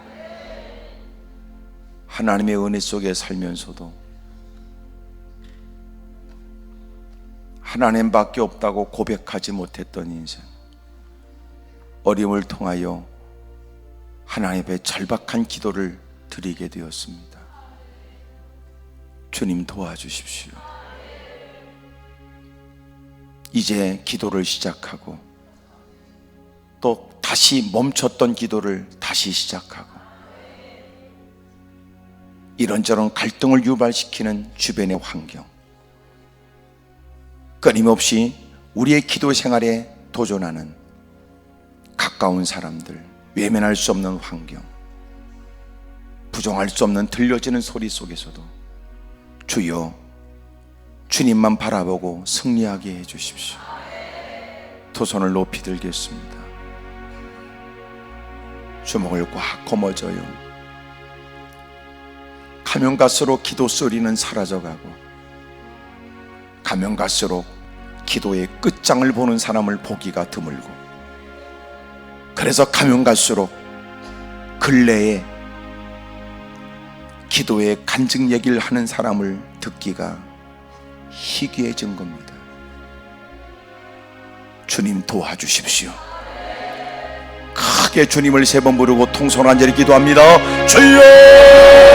하나님의 은혜 속에 살면서도 하나님밖에 없다고 고백하지 못했던 인생, 어려움을 통하여 하나님의 절박한 기도를 드리게 되었습니다. 주님 도와주십시오. 이제 기도를 시작하고, 또 다시 멈췄던 기도를 다시 시작하고, 이런저런 갈등을 유발시키는 주변의 환경, 끊임없이 우리의 기도 생활에 도전하는 가까운 사람들, 외면할 수 없는 환경, 부정할 수 없는 들려지는 소리 속에서도 주여, 주님만 바라보고 승리하게 해주십시오. 두 손을 높이 들겠습니다. 주먹을 꽉 거머져요. 가면 갈수록 기도 소리는 사라져가고, 가면 갈수록 기도의 끝장을 보는 사람을 보기가 드물고, 그래서 가면 갈수록 근래에 기도의 간증 얘기를 하는 사람을 듣기가 희귀해진 겁니다. 주님 도와주십시오. 크게 주님을 세 번 부르고 통성한절히 기도합니다. 주여!